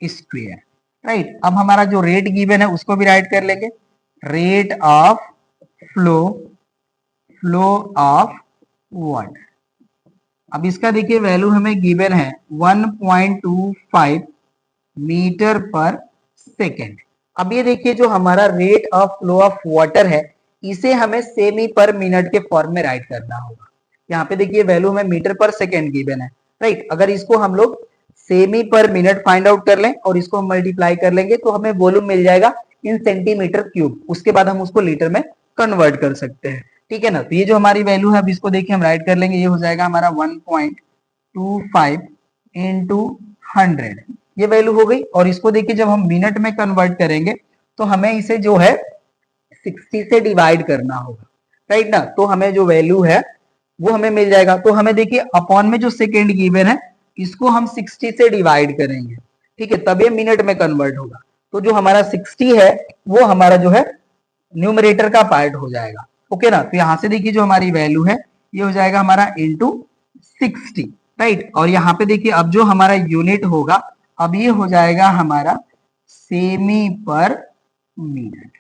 स्क्वायर, राइट। अब हमारा जो रेट गिवन है उसको भी राइट कर लेंगे। Rate of flow of water, अब इसका देखिए वैल्यू हमें गिवन है 1.25 मीटर पर सेकेंड। अब ये देखिए जो हमारा rate of flow of water है इसे हमें सेमी पर मिनट के फॉर्म में राइट करना होगा। यहाँ पे देखिए वैल्यू हमें मीटर पर सेकेंड गिवन है, राइट। अगर इसको हम लोग सेमी पर मिनट फाइंड आउट कर लें और इसको हम मल्टीप्लाई कर लेंगे तो हमें वॉल्यूम मिल जाएगा इन सेंटीमीटर क्यूब। उसके बाद हम उसको लीटर में कन्वर्ट कर सकते हैं, ठीक है ना। तो ये जो हमारी वैल्यू है अब इसको देखिए हम राइट कर लेंगे। ये हो जाएगा हमारा 1.25 इंटू 100, ये वैल्यू हो गई। और इसको देखिए जब हम मिनट में कन्वर्ट करेंगे तो हमें इसे जो है 60 से डिवाइड करना होगा, राइट ना। तो हमें जो वैल्यू है वो हमें मिल जाएगा। तो हमें देखिए अपॉन में जो सेकेंड गिवन है इसको हम 60 से डिवाइड करेंगे, ठीक है, तब ये मिनट में कन्वर्ट होगा। तो जो हमारा 60 है वो हमारा जो है न्यूमरेटर का पार्ट हो जाएगा, ओके ना। तो यहां से देखिए जो हमारी वैल्यू है ये हो जाएगा हमारा इंटू 60, राइट। और यहाँ पे देखिए अब जो हमारा यूनिट होगा अब ये हो जाएगा हमारा सेमी पर मिनट,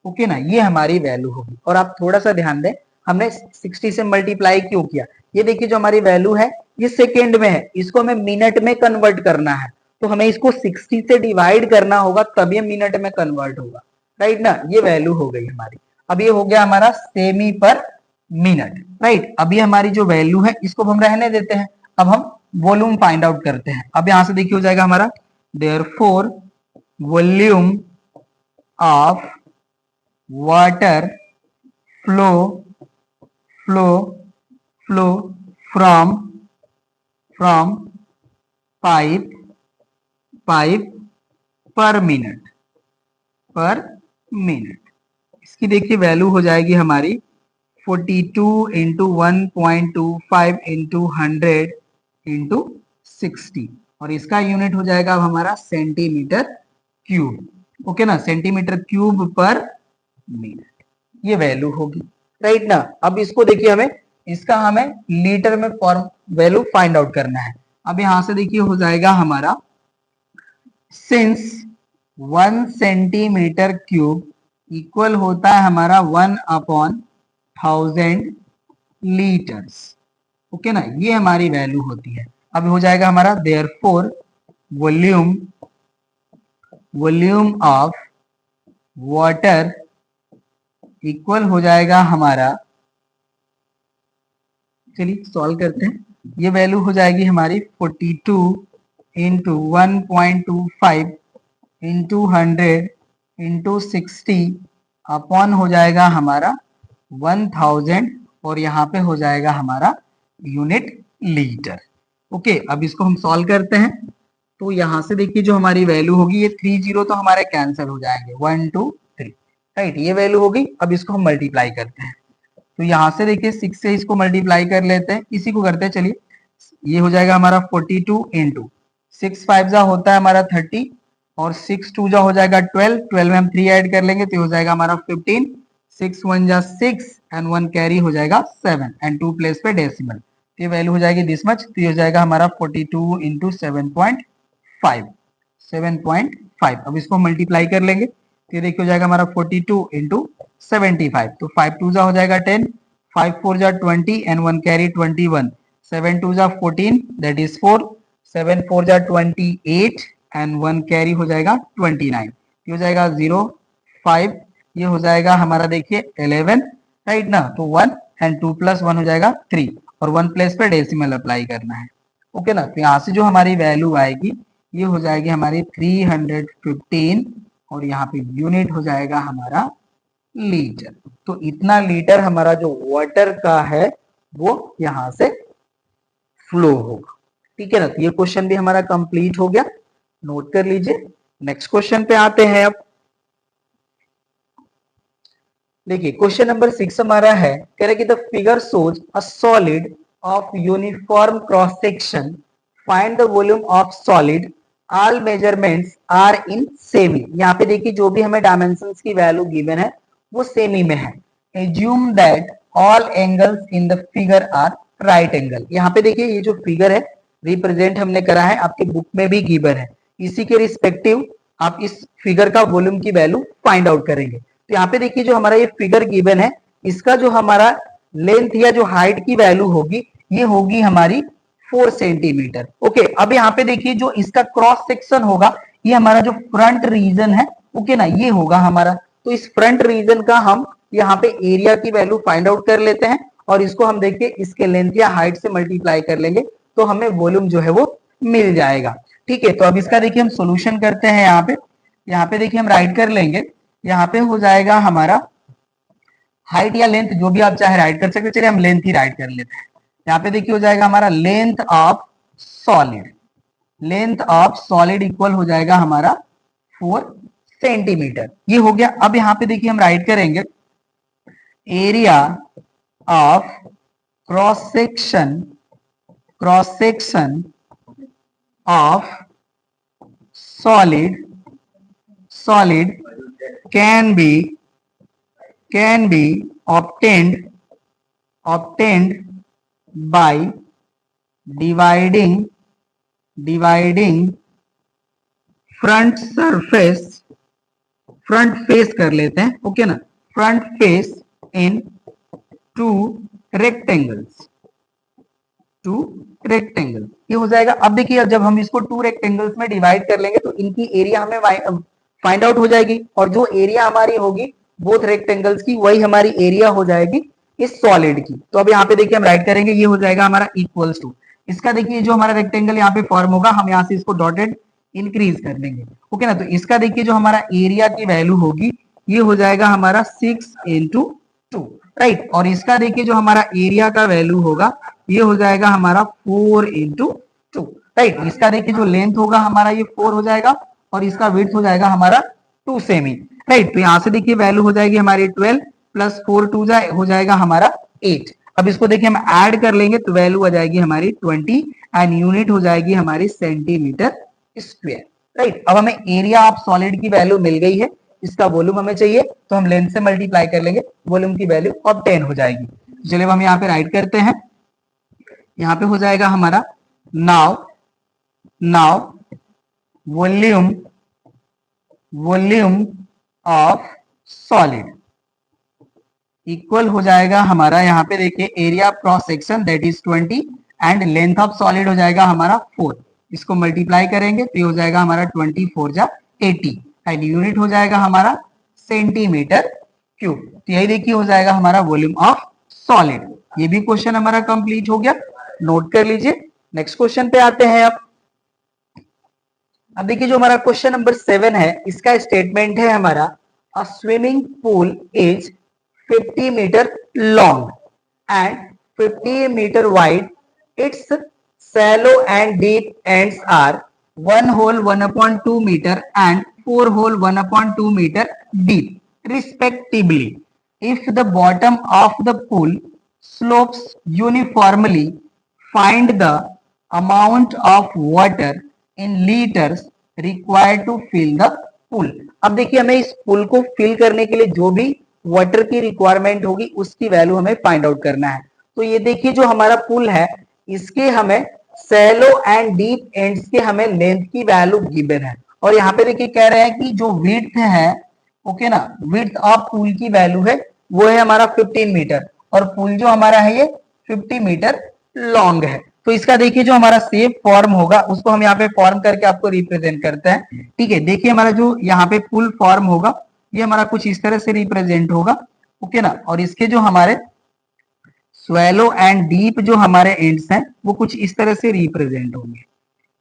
ओके ना। ये हमारी वैल्यू होगी। और आप थोड़ा सा ध्यान दें हमने 60 से मल्टीप्लाई क्यों किया। ये देखिए जो हमारी वैल्यू है ये सेकेंड में है, इसको हमें मिनट में कन्वर्ट करना है तो हमें इसको 60 से डिवाइड करना होगा तब ये मिनट में कन्वर्ट होगा, राइट ना। ये वैल्यू हो गई हमारी। अब ये हो गया हमारा सेमी पर मिनट, राइट। अब ये हमारी जो वैल्यू है इसको हम रहने देते हैं। अब हम वॉल्यूम फाइंड आउट करते हैं। अब यहां से देखिए हो जाएगा हमारा therefore volume of water flow from pipe पर मिनट इसकी देखिए वैल्यू हो जाएगी हमारी 42 इंटू 1.25 इंटू 100 इंटू 60 और इसका यूनिट हो जाएगा अब हमारा सेंटीमीटर क्यूब, ओके ना, सेंटीमीटर क्यूब पर मिनट, ये वैल्यू होगी, राइट ना। अब इसको देखिए हमें लीटर में फॉर्म वैल्यू फाइंड आउट करना है। अब यहां से देखिए हो जाएगा हमारा सिंस 1 सेंटीमीटर क्यूब इक्वल होता है हमारा 1/1000 लीटर्स, ओके ना, ये हमारी वैल्यू होती है। अब हो जाएगा हमारा therefore volume of water equal हो जाएगा हमारा, चलिए सॉल्व करते हैं, ये वैल्यू हो जाएगी हमारी 42 इंटू 1.25 इंटू 100 इंटू 60 अपॉन हो जाएगा हमारा 1000 और यहाँ पे हो जाएगा हमारा यूनिट लीटर। ओके, अब इसको हम सॉल्व करते हैं। तो यहाँ से देखिए जो हमारी वैल्यू होगी, ये 30 तो हमारे कैंसिल हो जाएंगे, 1 2 3, राइट, ये वैल्यू होगी। अब इसको हम मल्टीप्लाई करते हैं, तो यहाँ से देखिए 6 से इसको मल्टीप्लाई कर लेते हैं, इसी को करते हैं। चलिए, ये हो जाएगा हमारा 42 इंटू 6 5 जा होता है हमारा 30 और 6 2 जा हो जाएगा 12, 12 में हम 3 ऐड कर लेंगे तो हो जाएगा हमारा 15, 6 1 जा 6 एंड 1 कैरी हो जाएगा 7 एंड 2 प्लेस पे डेसिमल, ये वैल्यू हो जाएगी दिस मच। तो ये हो जाएगा हमारा 42 इंटू 7.5, 7.5। अब इसको मल्टीप्लाई कर लेंगे तो ये देखिए हो जाएगा हमारा 42 इंटू 75, तो 5 2 जा हो जाएगा 10, 5 4 जा 20 एंड 1 कैरी 21, 7 2 जा 14 दैट इज 4, 7 4 जा 28 एंड 1 कैरी हो जाएगा 29, ये हो जाएगा 0 5, ये हो जाएगा हमारा देखिए 11, राइट ना, तो 1 एंड 2 प्लस 1 हो जाएगा 3 और 1 प्लेस पे डेसिमल अप्लाई करना है। ओके ना, तो यहाँ से जो हमारी वैल्यू आएगी ये हो जाएगी हमारी 315 और यहाँ पे यूनिट हो जाएगा हमारा लीटर। तो इतना लीटर हमारा जो वाटर का है वो यहाँ से फ्लो होगा। ठीक है ना, तो ये क्वेश्चन भी हमारा कंप्लीट हो गया, नोट कर लीजिए। नेक्स्ट क्वेश्चन पे आते हैं। अब देखिए क्वेश्चन नंबर 6 हमारा है, कह रहे कि the figure shows a solid of uniform cross section, find the volume of solid, all measurements are in सेमी। यहाँ पे देखिए जो भी हमें डायमेंशंस की वैल्यू गिवन है वो सेमी में है। Assume that all angles in the figure are right angle. यहाँ पे देखिए ये जो फिगर है रिप्रेजेंट हमने करा है, आपके बुक में भी गिवन है, इसी के रिस्पेक्टिव आप इस फिगर का वॉल्यूम की वैल्यू फाइंड आउट करेंगे। तो यहाँ पे देखिए जो हमारा ये फिगर गिवन है, इसका जो हमारा लेंथ या जो हाइट की वैल्यू होगी ये होगी हमारी 4 सेंटीमीटर। ओके, अब यहाँ पे देखिए जो इसका क्रॉस सेक्शन होगा ये हमारा जो फ्रंट रीजन है, ओके ना, ये होगा हमारा। तो इस फ्रंट रीजन का हम यहाँ पे एरिया की वैल्यू फाइंड आउट कर लेते हैं और इसको हम देखिए इसके लेंथ या हाइट से मल्टीप्लाई कर लेंगे तो हमें वॉल्यूम जो है वो मिल जाएगा। ठीक है, तो अब इसका देखिए हम सोल्यूशन करते हैं। यहाँ पे देखिए हम राइट कर लेंगे, यहाँ पे हो जाएगा हमारा हाइट या लेंथ जो भी आप चाहे राइट कर सकते, चलिए हम लेंथ ही राइट कर लेते हैं। यहाँ पे देखिए हो जाएगा हमारा length of solid, length of solid equal हो जाएगा हमारा 4 सेंटीमीटर, ये हो गया। अब यहाँ पे देखिए हम राइट करेंगे area of cross section of solid can be obtained by dividing front face कर लेते हैं, ओके ना, front face in to rectangles, ये हो जाएगा। अब देखिए जब हम इसको 2 रेक्टेंगल्स में डिवाइड कर लेंगे तो इनकी एरिया हमें फाइंड आउट हो जाएगी और जो एरिया हमारी होगी बोथ रेक्टेंगल्स की वही हमारी एरिया हो जाएगी इस सॉलिड की। तो अब यहाँ पे देखिए हम राइट करेंगे, ये हो जाएगा हमारा इक्वल्स टू, इसका देखिए जो हमारा रेक्टेंगल यहाँ पे फॉर्म होगा हम यहाँ से इसको डॉटेड इंक्रीज कर देंगे, ओके ना। तो इसका देखिए जो हमारा एरिया की वैल्यू होगी ये हो जाएगा हमारा 6 इंटू 2, राइट, और इसका देखिए जो हमारा एरिया का वैल्यू होगा ये हो जाएगा हमारा 4 इंटू 2, राइट। इसका देखिए जो लेंथ होगा हमारा ये 4 हो जाएगा और इसका विड्थ हो जाएगा हमारा 2 सेमी, राइट। तो यहाँ से देखिए वैल्यू हो जाएगी हमारी 12 प्लस 4 2 हो जाएगा हमारा 8। अब इसको देखिए हम ऐड कर लेंगे तो वैल्यू आ जाएगी हमारी 20 एंड यूनिट हो जाएगी हमारी सेंटीमीटर स्क्वायर, राइट। अब हमें एरिया ऑफ सॉलिड की वैल्यू मिल गई है, इसका वॉल्यूम हमें चाहिए तो हम लेंथ से मल्टीप्लाई कर लेंगे, वॉल्यूम की वैल्यू ऑब्टेन हो जाएगी। चलिए हम यहाँ पे राइट करते हैं, यहाँ पे हो जाएगा हमारा now volume of solid equal हो जाएगा हमारा, यहाँ पे देखिए area of cross section that is 20 and length of solid हो जाएगा हमारा 4, इसको मल्टीप्लाई करेंगे तो ये हो जाएगा हमारा 24 जा 80 एंड यूनिट हो जाएगा हमारा सेंटीमीटर क्यूब। तो यही देखिए हो जाएगा हमारा वॉल्यूम ऑफ सॉलिड। ये भी क्वेश्चन हमारा कंप्लीट हो गया, नोट कर लीजिए। नेक्स्ट क्वेश्चन पे आते हैं। अब देखिए जो हमारा क्वेश्चन नंबर 7 है, इसका स्टेटमेंट है हमारा a swimming pool is 50 metre long and 50 metre wide. It's shallow and deep ends are 1 whole 1/2 meter and 4 whole 1/2 meter deep respectively. If the bottom of the pool slopes uniformly, find the amount of water in liters required to fill the pool. अब देखिए हमें इस पुल को fill करने के लिए जो भी वाटर की रिक्वायरमेंट होगी उसकी वैल्यू हमें फाइंड आउट करना है। तो ये देखिए जो हमारा पुल है इसके हमें सैलो एंड डीप एंड्स के हमें लेंथ की वैल्यू गिवन है, और यहाँ पे देखिए कह रहे हैं कि जो विड्थ है, ओके ना, विड्थ ऑफ पुल की वैल्यू है वो है हमारा 15 मीटर, और पुल जो हमारा है ये 50 मीटर लॉन्ग है। तो इसका देखिए जो हमारा शेप फॉर्म होगा उसको हम यहाँ पे फॉर्म करके आपको रिप्रेजेंट करते हैं। ठीक है, देखिए हमारा जो यहाँ पे पुल फॉर्म होगा ये हमारा कुछ इस तरह से रिप्रेजेंट होगा, ओके ना, और इसके जो हमारे स्वेलो एंड डीप जो हमारे एंड्स हैं वो कुछ इस तरह से रिप्रेजेंट होंगे।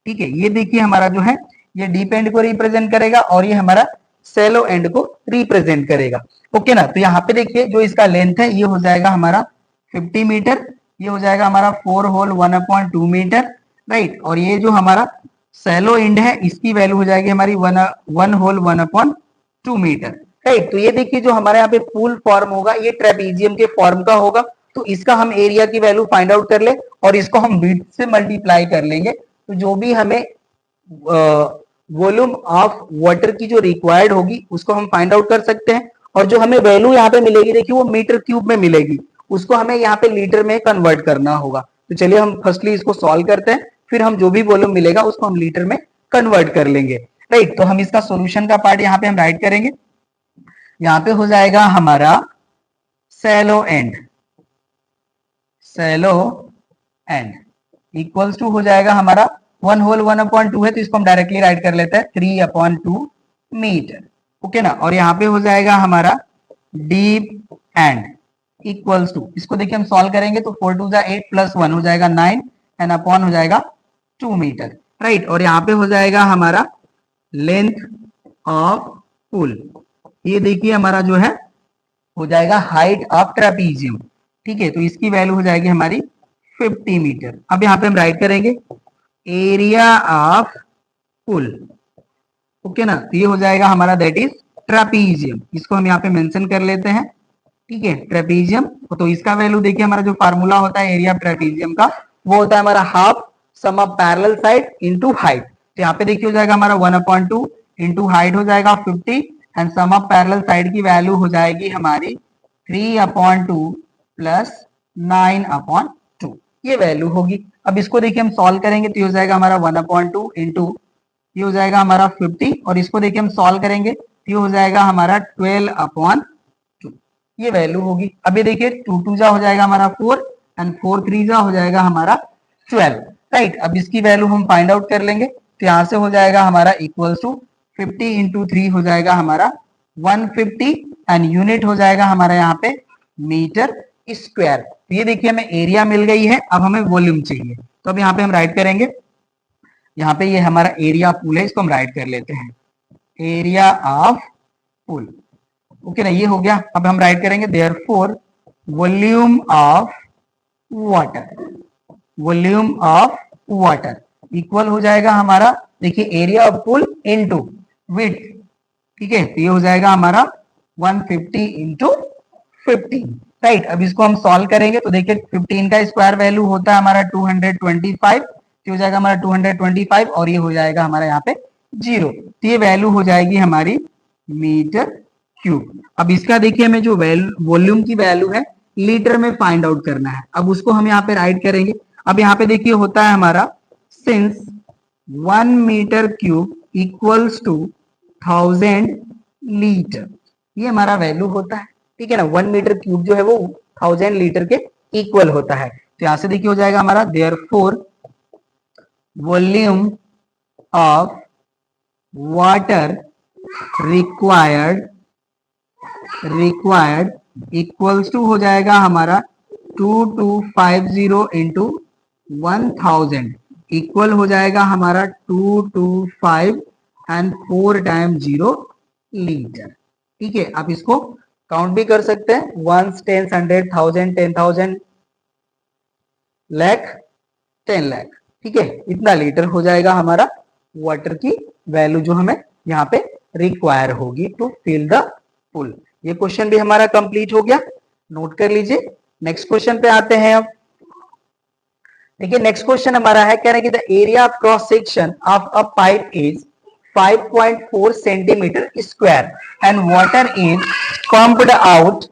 ठीक है, ये देखिए हमारा जो है ये डीप एंड को रिप्रेजेंट करेगा और ये हमारा सेलो एंड को रिप्रेजेंट करेगा। ओके ना, तो यहाँ पे देखिए जो इसका लेंथ है ये हो जाएगा हमारा 50 मीटर, ये हो जाएगा हमारा 4 होल 1/2 मीटर, राइट, और ये जो हमारा सेलो एंड है इसकी वैल्यू हो जाएगी हमारी 1 होल 1/2 मीटर, राइट। तो ये देखिए जो हमारे यहाँ पे पूल फॉर्म होगा ये ट्रेपीजियम के फॉर्म का होगा, तो इसका हम एरिया की वैल्यू फाइंड आउट कर ले और इसको हम विड्थ से मल्टीप्लाई कर लेंगे, तो जो भी हमें वॉल्यूम ऑफ वाटर की जो रिक्वायर्ड होगी उसको हम फाइंड आउट कर सकते हैं, और जो हमें वैल्यू यहाँ पे मिलेगी देखिए वो मीटर क्यूब में मिलेगी, उसको हमें यहाँ पे लीटर में कन्वर्ट करना होगा। तो चलिए हम फर्स्टली इसको सॉल्व करते हैं, फिर हम जो भी वॉल्यूम मिलेगा उसको हम लीटर में कन्वर्ट कर लेंगे, राइट। तो हम इसका सोल्यूशन का पार्ट यहाँ पे हम राइट करेंगे। यहाँ पे हो जाएगा हमारा shallow end, shallow end equals to हो जाएगा हमारा 1 होल 1/2 है, तो इसको हम डायरेक्टली राइट कर लेते हैं 3/2 मीटर, ओके ना, और यहाँ पे हो जाएगा हमारा डीप एंड इक्वल्स टू, इसको देखिए हम सॉल्व करेंगे तो 4 2 8 प्लस 1 हो जाएगा 9 एंड अपॉन हो जाएगा 2 मीटर, राइट, और यहाँ पे हो जाएगा हमारा लेंथ ऑफ पुल, ये देखिए हमारा जो है हो जाएगा हाइट ऑफ ट्रेपीजियम। ठीक है, तो इसकी वैल्यू हो जाएगी हमारी 50 मीटर। अब यहाँ पे हम राइट करेंगे एरिया ऑफ पुल, ओके ना, तो ये हो जाएगा हमारा दैट इज ट्रेपीजियम, इसको हम यहाँ पे मेंशन कर लेते हैं। ठीक है, ट्रेपीजियम, तो इसका वैल्यू देखिए हमारा जो फार्मूला होता है एरिया ऑफ ट्रेपीजियम का वो होता है हमारा half sum of parallel side into height. तो यहाँ पे देखिए हो जाएगा हमारा 1/2 इंटू हाइट हो जाएगा 50 and sum of parallel side की वैल्यू हो जाएगी हमारी 3/2 प्लस 9/2, ये वैल्यू होगी। अब इसको देखिए हम सॉल्व करेंगे तो ये हो जाएगा हमारा 1/2 इंटू ये हो जाएगा हमारा 50, और इसको देखिए हम सॉल्व करेंगे तो ये हो जाएगा हमारा 12/2, ये वैल्यू होगी। अब ये देखिए 2 2 जा हो जाएगा हमारा 4 एंड 4 3 जा हो जाएगा हमारा 12, राइट। अब इसकी वैल्यू हम फाइंड आउट कर लेंगे, तो यहाँ से हो जाएगा हमारा इक्वल टू 50 इंटू 3 हो जाएगा हमारा 150 एंड यूनिट हो जाएगा हमारा यहाँ पे मीटर स्क्वायर। तो ये देखिए हमें एरिया मिल गई है, अब हमें वॉल्यूम चाहिए, तो अब यहाँ पे हम राइट करेंगे, यहाँ पे ये हमारा एरिया पूल है, इसको हम राइट कर लेते हैं एरिया ऑफ पूल, ओके ना, ये हो गया। अब हम राइट करेंगे therefore volume of water, volume of water equal हो जाएगा हमारा देखिए area of pool into width, ठीक है, तो ये हो जाएगा हमारा 150 इंटू 15, राइट। अब इसको हम सॉल्व करेंगे तो देखिए 15 का स्क्वायर वैल्यू होता है हमारा 225, तो हो जाएगा हमारा 225 और ये हो जाएगा हमारा यहाँ पे 0, तो ये वैल्यू हो जाएगी हमारी मीटर क्यूब। अब इसका देखिए हमें जो वॉल्यूम की वैल्यू है लीटर में फाइंड आउट करना है, अब उसको हम यहाँ पे राइट करेंगे। अब यहाँ पे देखिए होता है हमारा since 1 metre cube equals to 1000 litre, ये हमारा वैल्यू होता है, ठीक है ना। 1 मीटर क्यूब जो है वो 1000 लीटर के इक्वल होता है, तो यहां से देखिए हो जाएगा हमारा therefore volume of water required required equals to हो जाएगा हमारा 2250 इंटू 1000 इक्वल हो जाएगा हमारा 225 एंड 4 टाइम 0 लीटर। ठीक है, आप इसको काउंट भी कर सकते हैं, 1 10 100 1000 10,000 लाख 10 लाख। ठीक है, इतना लीटर हो जाएगा हमारा वाटर की वैल्यू जो हमें यहाँ पे रिक्वायर होगी टू फिल द पुल। ये क्वेश्चन भी हमारा कंप्लीट हो गया, नोट कर लीजिए। नेक्स्ट क्वेश्चन पे आते हैं अब। देखिए नेक्स्ट क्वेश्चन हमारा है, कह रहे हैं कि the area of cross section of a pipe is 5.4 centimetre square and water is pumped out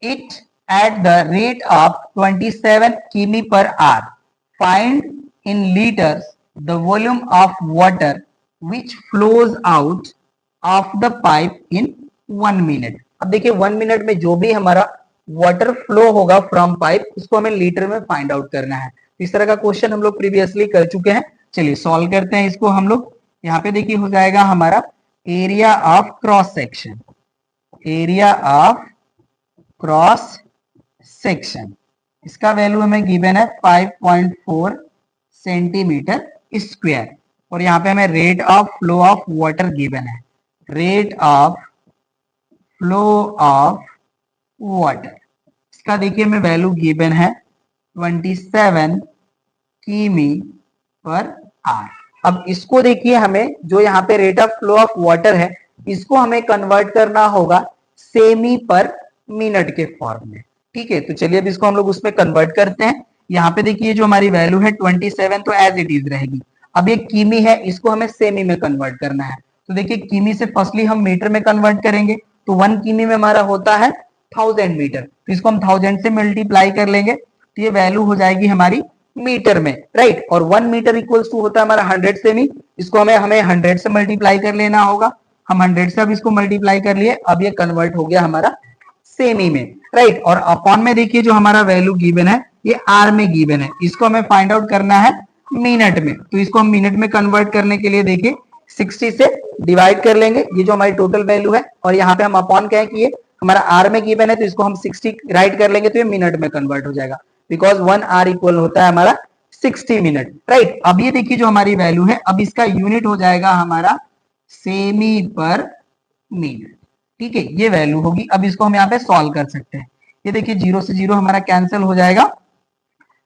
it at the rate of 27 km per hour. Find in liters the volume of water which flows out of the pipe in 1 minute. अब देखिए 1 minute में जो भी हमारा water flow होगा from pipe, उसको हमें litre में फाइंड आउट करना है। इस तरह का क्वेश्चन हम लोग प्रीवियसली कर चुके हैं। चलिए सॉल्व करते हैं इसको हम लोग। यहाँ पे देखिए हो जाएगा हमारा area of cross section, area of cross section, इसका वैल्यू हमें गिवन है 5.4 सेंटीमीटर स्क्वायर और यहाँ पे हमें rate of flow of water given है, rate of flow of water, इसका देखिए हमें वैल्यू गिवन है 27 किमी पर आवर। अब इसको देखिए हमें जो यहाँ पे rate of flow of water है, इसको हमें कन्वर्ट करना होगा सेमी पर मिनट के फॉर्म में। ठीक है, तो चलिए अब इसको हम लोग उसमें कन्वर्ट करते हैं। यहाँ पे देखिए जो हमारी वैल्यू है 27 तो एज इट इज रहेगी। अब ये किमी है, इसको हमें सेमी में कन्वर्ट करना है। तो देखिए किमी से फर्स्टली हम मीटर में कन्वर्ट करेंगे, तो 1 किमी में हमारा होता है 1000 मीटर, तो इसको हम 1000 से मल्टीप्लाई कर लेंगे तो ये वैल्यू हो जाएगी हमारी मीटर में, राइट। और 1 मीटर इक्वल्स टू होता है हमारा 100 सेमी, इसको हमें 100 से मल्टीप्लाई कर लेना होगा। हम 100 से अब इसको मल्टीप्लाई कर लिए, अब ये कन्वर्ट हो गया हमारा सेमी में, राइट। और अपॉन में देखिए जो हमारा वैल्यू गिवन है ये आर में गिवन है, इसको हमें फाइंड आउट करना है मिनट में, तो इसको हम मिनट में कन्वर्ट करने के लिए देखिए 60 से डिवाइड कर लेंगे, ये जो हमारी टोटल वैल्यू है, और यहाँ पे हम अपॉन क्या है कि ये हमारा आर में गिवन है, तो इसको हम 60 राइट कर लेंगे तो ये मिनट में कन्वर्ट हो जाएगा, बिकॉज 1 आर इक्वल होता है हमारा 60 मिनट, राइट। अब ये देखिए जो हमारी वैल्यू है, अब इसका यूनिट हो जाएगा हमारा सेमी पर मिनट। ठीक है, ये वैल्यू होगी। अब इसको हम यहाँ पे सॉल्व कर सकते हैं। ये देखिए 0 से 0 हमारा कैंसिल हो जाएगा,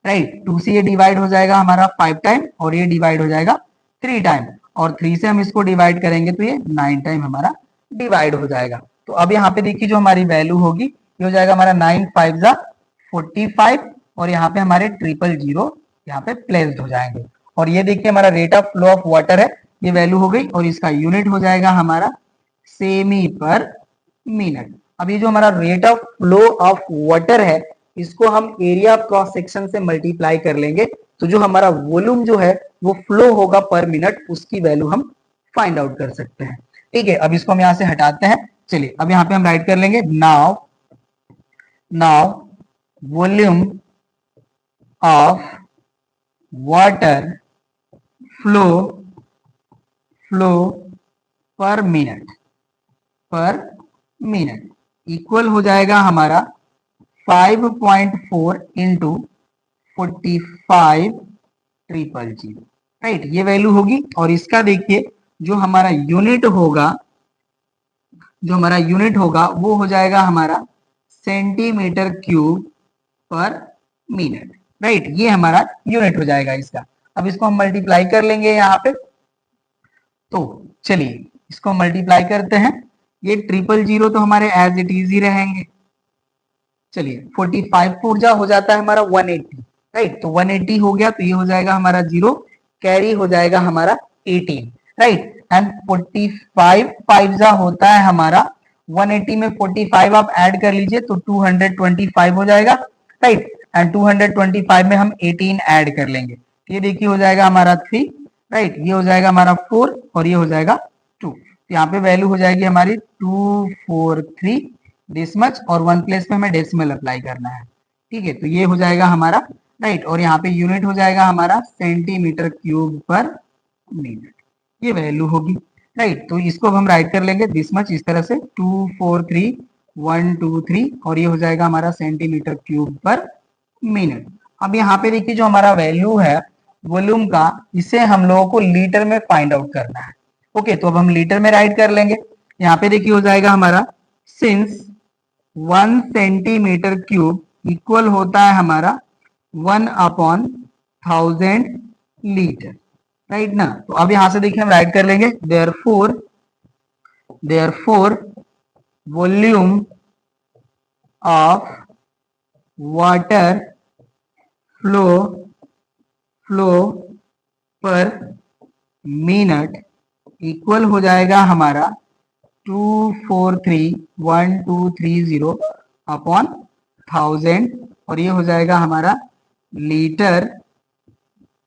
राइट। 2 से ये डिवाइड हो जाएगा हमारा 5 टाइम और ये डिवाइड हो जाएगा 3 टाइम, और 3 से हम इसको डिवाइड करेंगे तो ये 9 टाइम हमारा डिवाइड हो जाएगा। तो अब यहाँ पे देखिए जो हमारी वैल्यू होगी ये हो जाएगा हमारा 9 5 जा 45, और यहाँ पे हमारे 000 यहाँ पे प्लेस्ड हो जाएंगे। और ये देखिए हमारा rate of flow of water है, ये वैल्यू हो गई, और इसका यूनिट हो जाएगा हमारा सेमी पर मिनट। अब ये जो हमारा rate of flow of water है, इसको हम एरिया ऑफ क्रॉस सेक्शन से मल्टीप्लाई कर लेंगे, तो जो हमारा वॉल्यूम जो है वो फ्लो होगा पर मिनट, उसकी वैल्यू हम फाइंड आउट कर सकते हैं। ठीक है, अब इसको हम यहाँ से हटाते हैं। चलिए अब यहाँ पे हम राइट कर लेंगे, now volume of water flow पर मिनट इक्वल हो जाएगा हमारा 5.4 इंटू 45 000, राइट, ये वैल्यू होगी। और इसका देखिए जो हमारा यूनिट होगा वो हो जाएगा हमारा सेंटीमीटर क्यूब पर मिनट, राइट, ये हमारा यूनिट हो जाएगा इसका। अब इसको हम मल्टीप्लाई कर लेंगे यहाँ पे, तो चलिए इसको मल्टीप्लाई करते हैं। ये 000 तो हमारे एज इट इज ही रहेंगे। चलिए 45 पूर्जा हो जाता है हमारा 180, राइट, तो 180 हो गया, तो ये हो जाएगा हमारा 0, कैरी हो जाएगा हमारा 18, राइट। एंड 45 5 जा होता है हमारा 180 में 45 आप ऐड कर लीजिए तो 225 हो जाएगा, राइट। एंड 225 में हम 18 ऐड कर लेंगे, ये देखिए हो जाएगा हमारा 3, राइट, ये हो जाएगा हमारा 4 और ये हो जाएगा 2, तो यहाँ पे वैल्यू हो जाएगी हमारी 243 दिस मच, और 1 प्लेस में हमें डेसिमल अप्लाई करना है। ठीक है, तो ये हो जाएगा हमारा, राइट, और यहाँ पे यूनिट हो जाएगा हमारा सेंटीमीटर क्यूब पर मिनट, ये वैल्यू होगी, राइट। तो इसको अब हम राइट कर लेंगे दिस मच, इस तरह से 243 और ये हो जाएगा हमारा सेंटीमीटर क्यूब पर मिनट। अब यहाँ पे देखिए जो हमारा वैल्यू है वॉल्यूम का, इसे हम लोगों को लीटर में फाइंड आउट करना है। ओके, तो अब हम लीटर में राइट कर लेंगे। यहाँ पे देखिए हो जाएगा हमारा सिंस 1 सेंटीमीटर क्यूब इक्वल होता है हमारा 1/1000 लीटर, राइट ना। तो अब यहां से देखिए हम राइट कर लेंगे therefore volume of water flow पर मिनट इक्वल हो जाएगा हमारा 2431230 अपॉन 1000 और ये हो जाएगा हमारा लीटर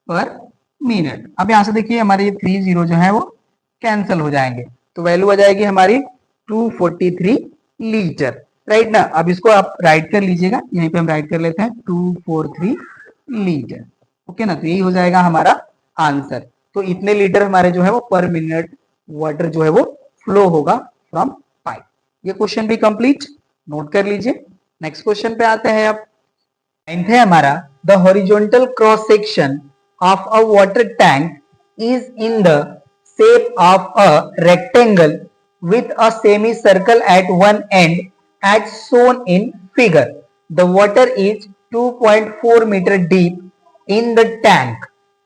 पर मिनट। अब यहां से देखिए हमारे ये 30 जो है वो कैंसिल हो जाएंगे, तो वैल्यू आ जाएगी हमारी 243 लीटर, राइट ना। अब इसको आप राइट कर लीजिएगा, यहीं पे हम राइट कर लेते हैं 243 लीटर। ओके ना, तो यही हो जाएगा हमारा आंसर। तो इतने लीटर हमारे जो है वो पर मिनट वाटर जो है वो फ्लो होगा फ्रॉम पाइप। ये क्वेश्चन भी कंप्लीट, नोट कर लीजिए। नेक्स्ट क्वेश्चन पे आते हैं। अब नाइन्थ है हमारा, the horizontal cross section of a water tank is in the shape of a rectangle with a semicircle at one end as shown in figure. The water is 2.4 meter deep in the tank.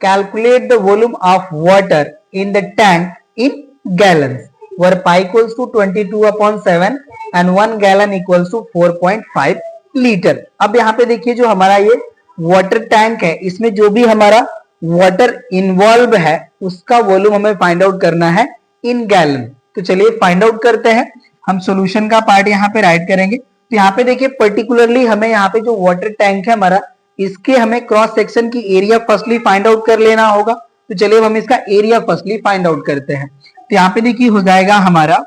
Calculate the volume of water in the tank in gallons, where pi equals to 22/7 and 1 gallon equals to 4.5 litre. अब यहाँ पे देखिए जो हमारा ये water tank है, इसमें जो भी हमारा वाटर इन्वॉल्व है उसका वॉल्यूम हमें फाइंड आउट करना है इन गैलन। तो चलिए फाइंड आउट करते हैं। हम सॉल्यूशन का पार्ट यहाँ पे राइट करेंगे। तो यहाँ पे देखिए पर्टिकुलरली हमें यहाँ पे जो वाटर टैंक है हमारा, इसके हमें क्रॉस सेक्शन की एरिया फर्स्टली फाइंड आउट कर लेना होगा। तो चलिए हम इसका एरिया फर्स्टली फाइंड आउट करते हैं। तो यहाँ पे देखिए हो जाएगा हमारा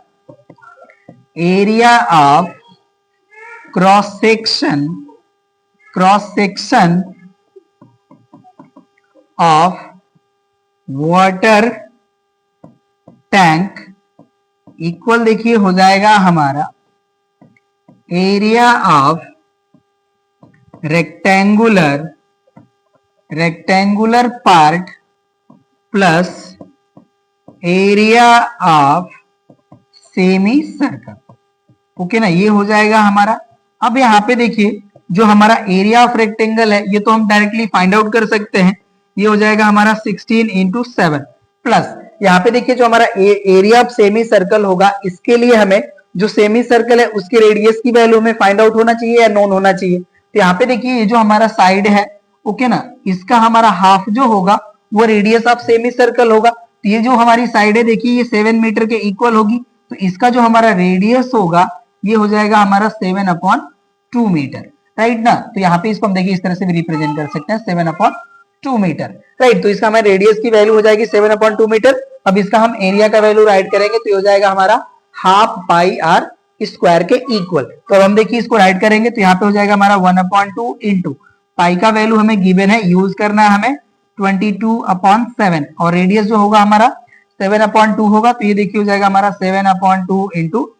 area of cross section of water tank equal देखिए हो जाएगा हमारा area of rectangular part plus area of semi circle. Okay ना, ये हो जाएगा हमारा। अब यहाँ पे देखिए जो हमारा एरिया ऑफ रेक्टेंगल है ये तो हम डायरेक्टली फाइंड आउट कर सकते हैं। ये हो जाएगा हमारा 16 × 7 प्लस यहाँ पे देखिए जो हमारा एरिया ऑफ सेमी सर्कल होगा, इसके लिए हमें जो सेमी सर्कल है उसके रेडियस की वैल्यू हमें फाइंड आउट होना चाहिए या नोन होना चाहिए। तो यहाँ पे देखिए ये जो हमारा साइड है, ओके ना, इसका हमारा हाफ जो होगा वो रेडियस ऑफ सेमी सर्कल होगा। तो ये जो हमारी साइड है देखिए ये 7 मीटर के इक्वल होगी, तो इसका जो हमारा रेडियस होगा ये हो जाएगा हमारा 7/2 मीटर, राइट ना। तो यहाँ पे इसको हम देखिए इस तरह से भी रिप्रेजेंट कर सकते हैं 7/2 मीटर, राइट। तो इसका हमारे रेडियस की वैल्यू हो जाएगी 7/2 मीटर। अब इसका हम एरिया का वैल्यू राइट करेंगे तो ये हो जाएगा हमारा हाफ पाई आर स्क्वायर के इक्वल। तो अब हम देखिए इसको राइट करेंगे तो यहाँ पे हो जाएगा हमारा 1/2 इंटू पाई का वैल्यू हमें गिवन है, यूज करना है हमें 22/7 और रेडियस जो होगा हमारा 7/2 होगा। तो ये देखिए हो जाएगा हमारा 7/2 इंटू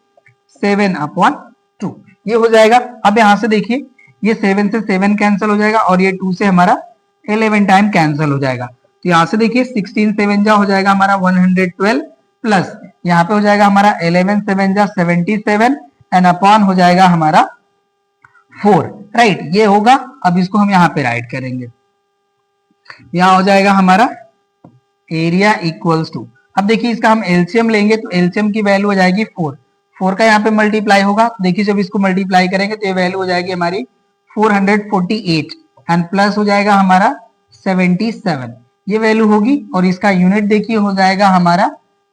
7/2 ये हो जाएगा। अब यहां से देखिए ये 7 से 7 कैंसिल हो जाएगा और ये 2 से हमारा 11 टाइम कैंसिल हो जाएगा। तो यहाँ से देखिए 16 7 जा हो जाएगा हमारा 112 प्लस यहाँ पे हो जाएगा हमारा 11 7 जा 77 एंड अपॉन हो जाएगा हमारा 4, राइट। ये होगा। अब इसको हम यहाँ पे राइट करेंगे, यहाँ हो जाएगा हमारा एरिया इक्वल्स टू, अब देखिए इसका हम एलसीएम लेंगे तो एलसीएम की वैल्यू हो जाएगी 4 का यहाँ पे मल्टीप्लाई होगा। देखिए जब इसको मल्टीप्लाई करेंगे तो ये वैल्यू हो जाएगी हमारी 448 एंड प्लस हो जाएगा हमारा 77, ये वैल्यू होगी। और इसका यूनिट देखिए हो जाएगा हमारा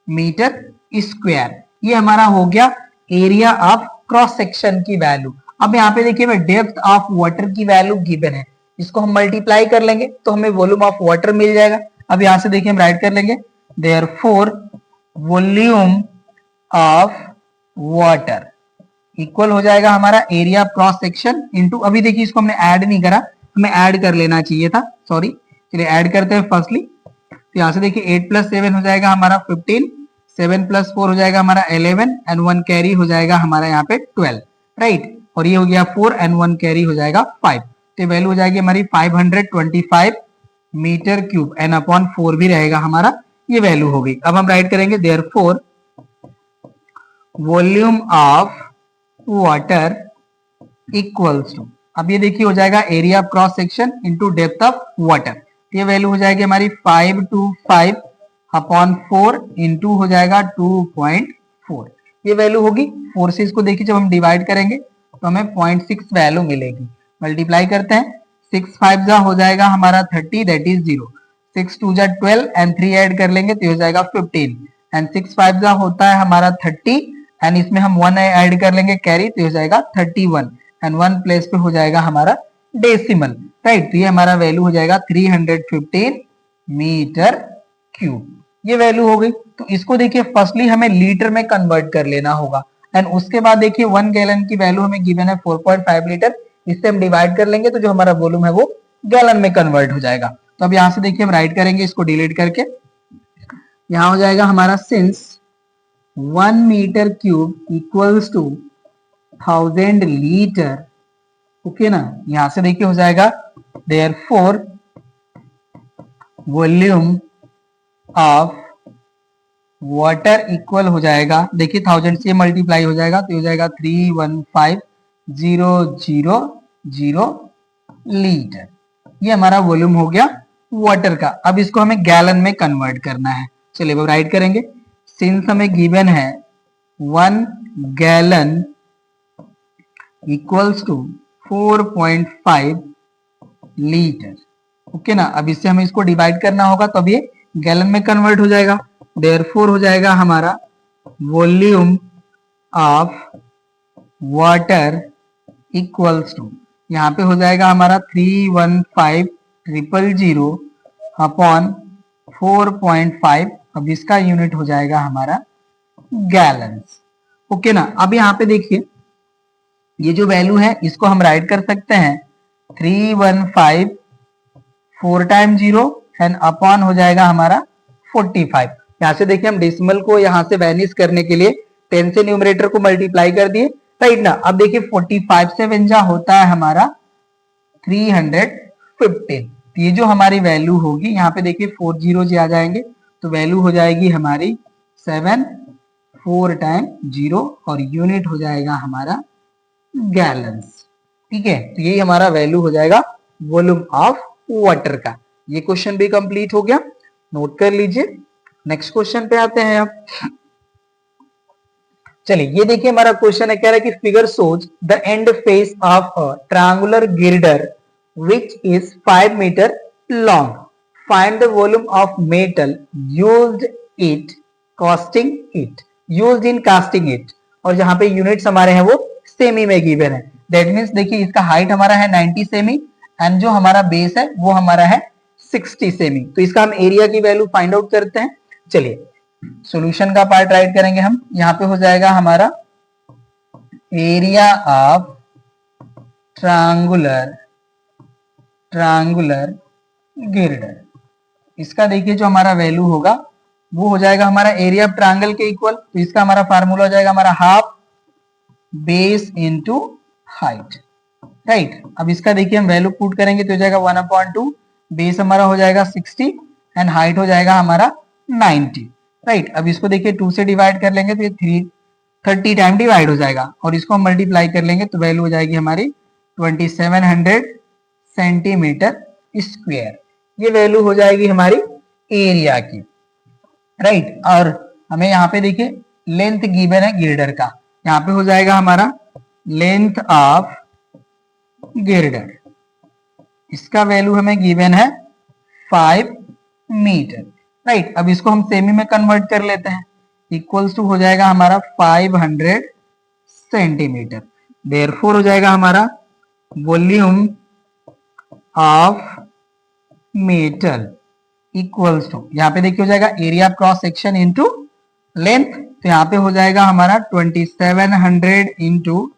मीटर स्क्वायर। ये हमारा हो गया एरिया ऑफ क्रॉस सेक्शन की वैल्यू। अब यहाँ पे देखिए डेप्थ ऑफ वाटर की वैल्यू गिवन है, इसको हम मल्टीप्लाई कर लेंगे तो हमें वॉल्यूम ऑफ वाटर मिल जाएगा। अब यहाँ से देखिए हम राइट कर लेंगे therefore volume of water equal हो जाएगा हमारा एरिया क्रॉस सेक्शन इनटू, अभी देखिए इसको हमने ऐड नहीं करा, हमें ऐड कर लेना चाहिए था, सॉरी। चलिए ऐड करते हैं फर्स्टली। तो यहाँ से देखिए 8 + 7 हो जाएगा हमारा 15, 7 प्लस 4 हो जाएगा हमारा 11 एंड 1 कैरी हो जाएगा हमारा यहाँ पे 12, राइट। और ये हो गया 4 एंड 1 कैरी हो जाएगा 5, तो वैल्यू हो जाएगी हमारी 525 मीटर क्यूब एन अपॉन 4 भी रहेगा हमारा, ये वैल्यू हो गई। अब हम राइट करेंगे therefore volume of water equals to, अब ये देखिए हो जाएगा area of cross section into depth of water, ये वैल्यू हो जाएगी हमारी 525 अपॉन 4 इंटू हो जाएगा 2.4, ये वैल्यू होगी। 4 से इसको देखिए जब हम डिवाइड करेंगे तो हमें 0.6 वैल्यू मिलेगी। मल्टीप्लाई करते हैं, 6 5 जा हो जाएगा हमारा 30 दैट इज 0, 6 2 जा 12 एंड 3 ऐड कर लेंगे तो हो जाएगा 15 एंड 6 5 जा होता है हमारा 30 एंड इसमें हम 1 ऐड कर लेंगे कैरी तो हो जाएगा 31 एंड 1 प्लेस पे हो जाएगा हमारा डेसिमल, राइट। तो ये हमारा वैल्यू हो जाएगा 315 मीटर क्यूब, ये वैल्यू हो गई। तो इसको देखिए फर्स्टली हमें लीटर में कन्वर्ट कर लेना होगा एंड उसके बाद देखिए 1 गैलन की वैल्यू हमें गिवन है 4.5 लीटर, इससे हम डिवाइड कर लेंगे तो जो हमारा वॉल्यूम है वो गैलन में कन्वर्ट हो जाएगा। तो अब यहां से देखिए हम राइट करेंगे इसको डिलीट करके, यहां हो जाएगा हमारा since 1 metre cube equals to 1000 litre, okay ना। यहां से देखिए हो जाएगा therefore volume of water equal हो जाएगा, देखिए 1000 से मल्टीप्लाई हो जाएगा तो हो जाएगा 315,000 लीटर, ये हमारा वॉल्यूम हो गया वाटर का। अब इसको हमें गैलन में कन्वर्ट करना है, चलिए अब राइट करेंगे। सिंस हमें गिवन है 1 gallon equals to 4.5 litre, okay ना। अब इससे हमें इसको डिवाइड करना होगा तो अब ये गैलन में कन्वर्ट हो जाएगा। देयरफॉर हो जाएगा हमारा volume of water equals to, यहाँ पे हो जाएगा हमारा 315,000 अपॉन 4.5, अब इसका यूनिट हो जाएगा हमारा गैलन्स, ओके ना। अब यहाँ पे देखिए ये जो वैल्यू है इसको हम राइट कर सकते हैं 315 4 टाइम 0 एंड अपॉन हो जाएगा हमारा 45। यहाँ से देखिए हम डेसिमल को यहाँ से वैनिश करने के लिए 10 से न्यूमरेटर को मल्टीप्लाई कर दिए, राइट ना। अब देखिए 45 से व्यंजा होता है हमारा 315, ये जो हमारी वैल्यू होगी यहाँ पे देखिए 4 जीरो जी आ जाएंगे तो वैल्यू हो जाएगी हमारी 7 4 टाइम 0 और यूनिट हो जाएगा हमारा गैलन्स, ठीक है। तो यही हमारा वैल्यू हो जाएगा वॉल्यूम ऑफ वाटर का। ये क्वेश्चन भी कंप्लीट हो गया, नोट कर लीजिए। नेक्स्ट क्वेश्चन पे आते हैं आप। चलिए ये देखिए हमारा क्वेश्चन है, कह रहा है कि figure shows the end face of a triangular girder which is 5 meter long. Find the volume of metal used in casting it. और जहां पे यूनिट्स हमारे हैं वो सेमी में गिवन है। दैट मीन्स देखिए इसका हाइट हमारा है 90 सेमी एंड जो हमारा बेस है वो हमारा है 60 सेमी। तो इसका हम एरिया की वैल्यू फाइंड आउट करते हैं। चलिए सॉल्यूशन का पार्ट राइट करेंगे हम, यहाँ पे हो जाएगा हमारा एरिया ऑफ ट्रायंगुलर गिर्डर, इसका देखिए जो हमारा वैल्यू होगा वो हो जाएगा हमारा एरिया ऑफ ट्रायंगल के इक्वल। तो इसका हमारा फार्मूला हो जाएगा हमारा half base into height, right. अब इसका देखिए हम वैल्यू पुट करेंगे तो हो जाएगा 1/2, बेस हमारा हो जाएगा 60 एंड हाइट हो जाएगा हमारा 90, राइट। अब इसको देखिए 2 से डिवाइड कर लेंगे तो ये 30 टाइम डिवाइड हो जाएगा और इसको हम मल्टीप्लाई कर लेंगे तो वैल्यू हो जाएगी हमारी 2700 सेंटीमीटर स्क्वायर, ये वैल्यू हो जाएगी हमारी एरिया की, राइट। और हमें यहाँ पे देखिए लेंथ गिवन है गिर्डर का, यहाँ पे हो जाएगा हमारा लेंथ ऑफ गिर्डर, इसका वैल्यू हमें गिवन है 5 मीटर, राइट। अब इसको हम सेमी में कन्वर्ट कर लेते हैं, इक्वल्स टू हो जाएगा हमारा 500 सेंटीमीटर। देयरफॉर हो जाएगा हमारा volume of metal equals to, यहाँ पे देखिए हो जाएगा area cross section into length, तो यहाँ पे हो जाएगा हमारा 2700 इंटू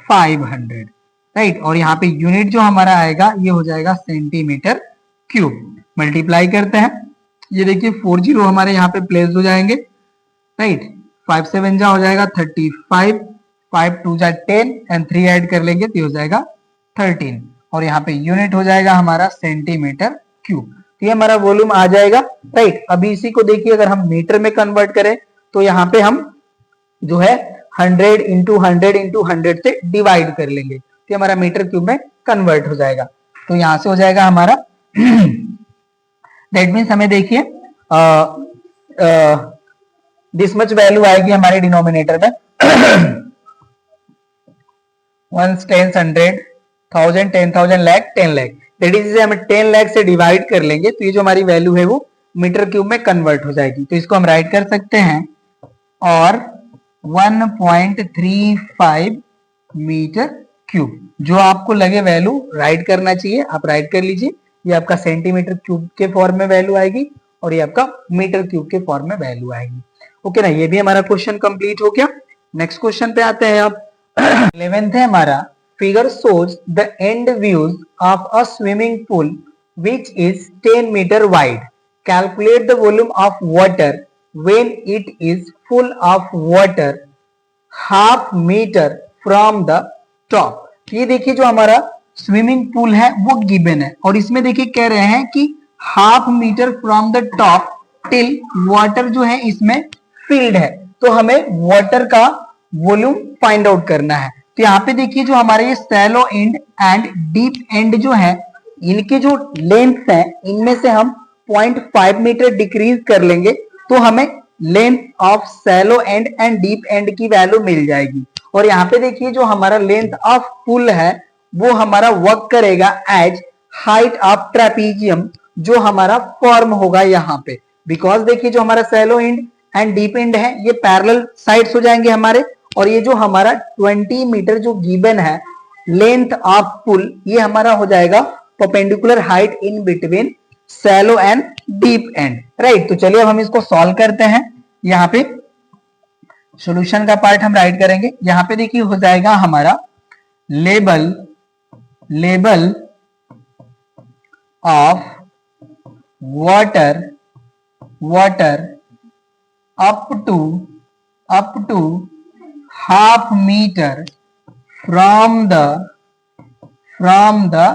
500, राइट। और यहाँ पे यूनिट जो हमारा आएगा ये हो जाएगा सेंटीमीटर क्यूब। मल्टीप्लाई करते हैं, ये देखिए 40 हमारे यहाँ पे प्लेस हो जाएंगे राइट। 5 7 जा हो जाएगा 35, 5 2 जा 10 एंड 3 ऐड कर लेंगे तो हो जाएगा 13 और यहाँ पे यूनिट हो जाएगा हमारा सेंटीमीटर क्यूब। तो ये हमारा वॉल्यूम आ जाएगा। राइट, अभी इसी को देखिए अगर हम मीटर में कन्वर्ट करें तो यहाँ पे हम जो है 100 इंटू 100 इंटू 100 से डिवाइड कर लेंगे तो हमारा मीटर क्यूब में कन्वर्ट हो जाएगा। तो यहां से हो जाएगा हमारा दैट मीन्स हमें देखिए दिस मच वैल्यू आएगी हमारे डिनोमिनेटर में 1 10 100 1000 10,000 लाख 10 लाख दैट इज हमें 10 लाख से डिवाइड कर लेंगे तो ये जो हमारी वैल्यू है वो मीटर क्यूब में कन्वर्ट हो जाएगी। तो इसको हम राइट कर सकते हैं और 1.35 मीटर क्यूब जो आपको लगे वैल्यू राइट करना चाहिए आप राइट कर लीजिए। ये आपका सेंटीमीटर क्यूब के फॉर्म में वैल्यू आएगी और ये आपका मीटर क्यूब के फॉर्म में वैल्यू आएगी। ओके ना, ये भी हमारा क्वेश्चन कंप्लीट हो गया। नेक्स्ट क्वेश्चन पे आते हैं आप 11th है हमारा figure shows the end views of a swimming pool which is 10 metre wide calculate the volume of water when it is full of water half meter from the top। ये देखिए जो हमारा स्विमिंग पूल है वो given है और इसमें देखिए कह रहे हैं कि half metre from the top till water जो है इसमें फील्ड है तो हमें वाटर का वॉल्यूम फाइंड आउट करना है। तो यहाँ पे देखिए जो हमारे ये shallow end end deep end जो है इनके जो लेंथ है इनमें से हम 0.5 मीटर डिक्रीज कर लेंगे तो हमें length of shallow end end deep end की वैल्यू मिल जाएगी। और यहाँ पे देखिए जो हमारा लेंथ ऑफ पुल है वो हमारा वर्क करेगा एज हाइट ऑफ ट्रेपीजियम जो हमारा फॉर्म होगा यहाँ पे बिकॉज देखिए जो हमारा shallow end end deep end है ये पैरेलल साइड्स हो जाएंगे हमारे और ये जो हमारा 20 मीटर जो गिवन है लेंथ ऑफ पुल ये हमारा हो जाएगा perpendicular height in between shallow end deep end. Right, तो चलिए अब हम इसको सॉल्व करते हैं। यहाँ पे सॉल्यूशन का पार्ट हम राइट करेंगे। यहाँ पे देखिए हो जाएगा हमारा level of water up to half metre from the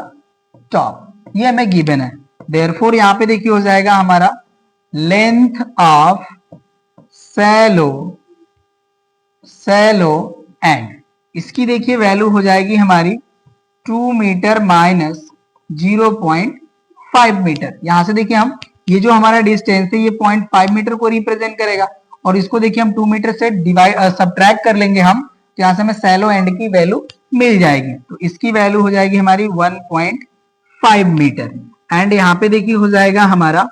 top ये हमें गिवन है। देयरफॉर यहाँ पे देखिए हो जाएगा हमारा लेंथ ऑफ सैलो एंड इसकी देखिए वैल्यू हो जाएगी हमारी 2 मीटर माइनस 0.5 मीटर। यहां से देखिए हम ये जो हमारा डिस्टेंस है ये 0.5 मीटर को रिप्रेजेंट करेगा और इसको देखिए हम 2 मीटर से डिवाइड सब्ट्रैक्ट कर लेंगे हम तो यहां से हमें सैलो एंड की वैल्यू मिल जाएगी। तो इसकी वैल्यू हो जाएगी हमारी 1.5 मीटर एंड यहाँ पे देखिए हो जाएगा हमारा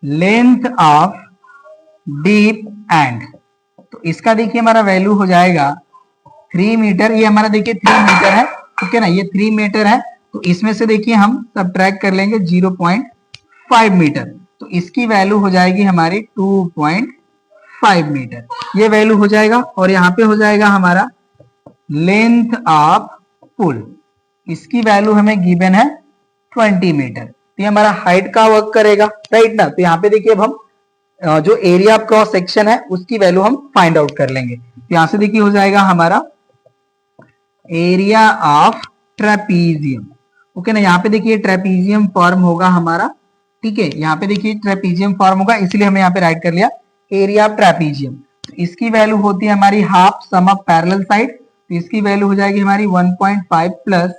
लेंथ ऑफ डीप एंड तो इसका देखिए हमारा वैल्यू हो जाएगा 3 मीटर। ये हमारा देखिए 3 मीटर है, ठीक है ना, ये 3 मीटर है तो इसमें से देखिए हम सब्ट्रैक्ट कर लेंगे 0.5 मीटर तो इसकी वैल्यू हो जाएगी हमारी 2.5 मीटर ये वैल्यू हो जाएगा। और यहाँ पे हो जाएगा हमारा लेंथ ऑफ पुल इसकी वैल्यू हमें गिवन है 20 मीटर तो ये हमारा हाइट का वर्क करेगा। राइट ना, तो यहाँ पे देखिए अब हम जो एरिया ऑफ क्रॉस सेक्शन है उसकी वैल्यू हम फाइंड आउट कर लेंगे। तो यहाँ से देखिए हो जाएगा हमारा एरिया ऑफ ट्रेपीजियम। ओके ना, यहाँ पे देखिए ट्रेपीजियम फॉर्म होगा हमारा, ठीक है, यहाँ पे देखिए ट्रेपीजियम फॉर्म होगा इसलिए हमें यहाँ पे राइट कर लिया एरिया ऑफ ट्रेपीजियम। तो इसकी वैल्यू होती है हमारी half sum of parallel side तो इसकी वैल्यू हो जाएगी हमारी 1.5 प्लस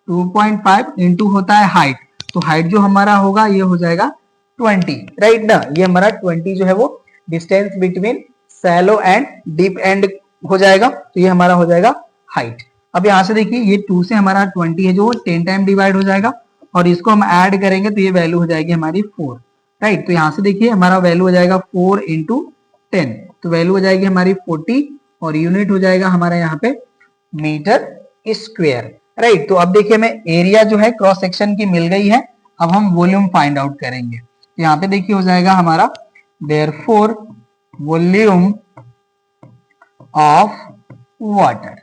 2.5 इंटू होता है हाइट तो हाइट जो हमारा होगा ये हो जाएगा 20। राइट ना, ये हमारा 20 जो है वो distance between shallow end deep end हो जाएगा तो ये हमारा हो जाएगा हाइट। अब यहाँ से देखिए ये 2 से हमारा 20 है जो 10 टाइम डिवाइड हो जाएगा और इसको हम ऐड करेंगे तो ये वैल्यू हो जाएगी हमारी 4। राइट, तो यहाँ से देखिए हमारा वैल्यू हो जाएगा 4 इंटू 10 तो वैल्यू हो जाएगी हमारी 40 और यूनिट हो जाएगा हमारा यहाँ पे मीटर स्क्वायर। राइट, तो अब देखिए हमें एरिया जो है क्रॉस सेक्शन की मिल गई है। अब हम वॉल्यूम फाइंड आउट करेंगे तो यहाँ पे देखिए हो जाएगा हमारा देयरफॉर वॉल्यूम ऑफ वाटर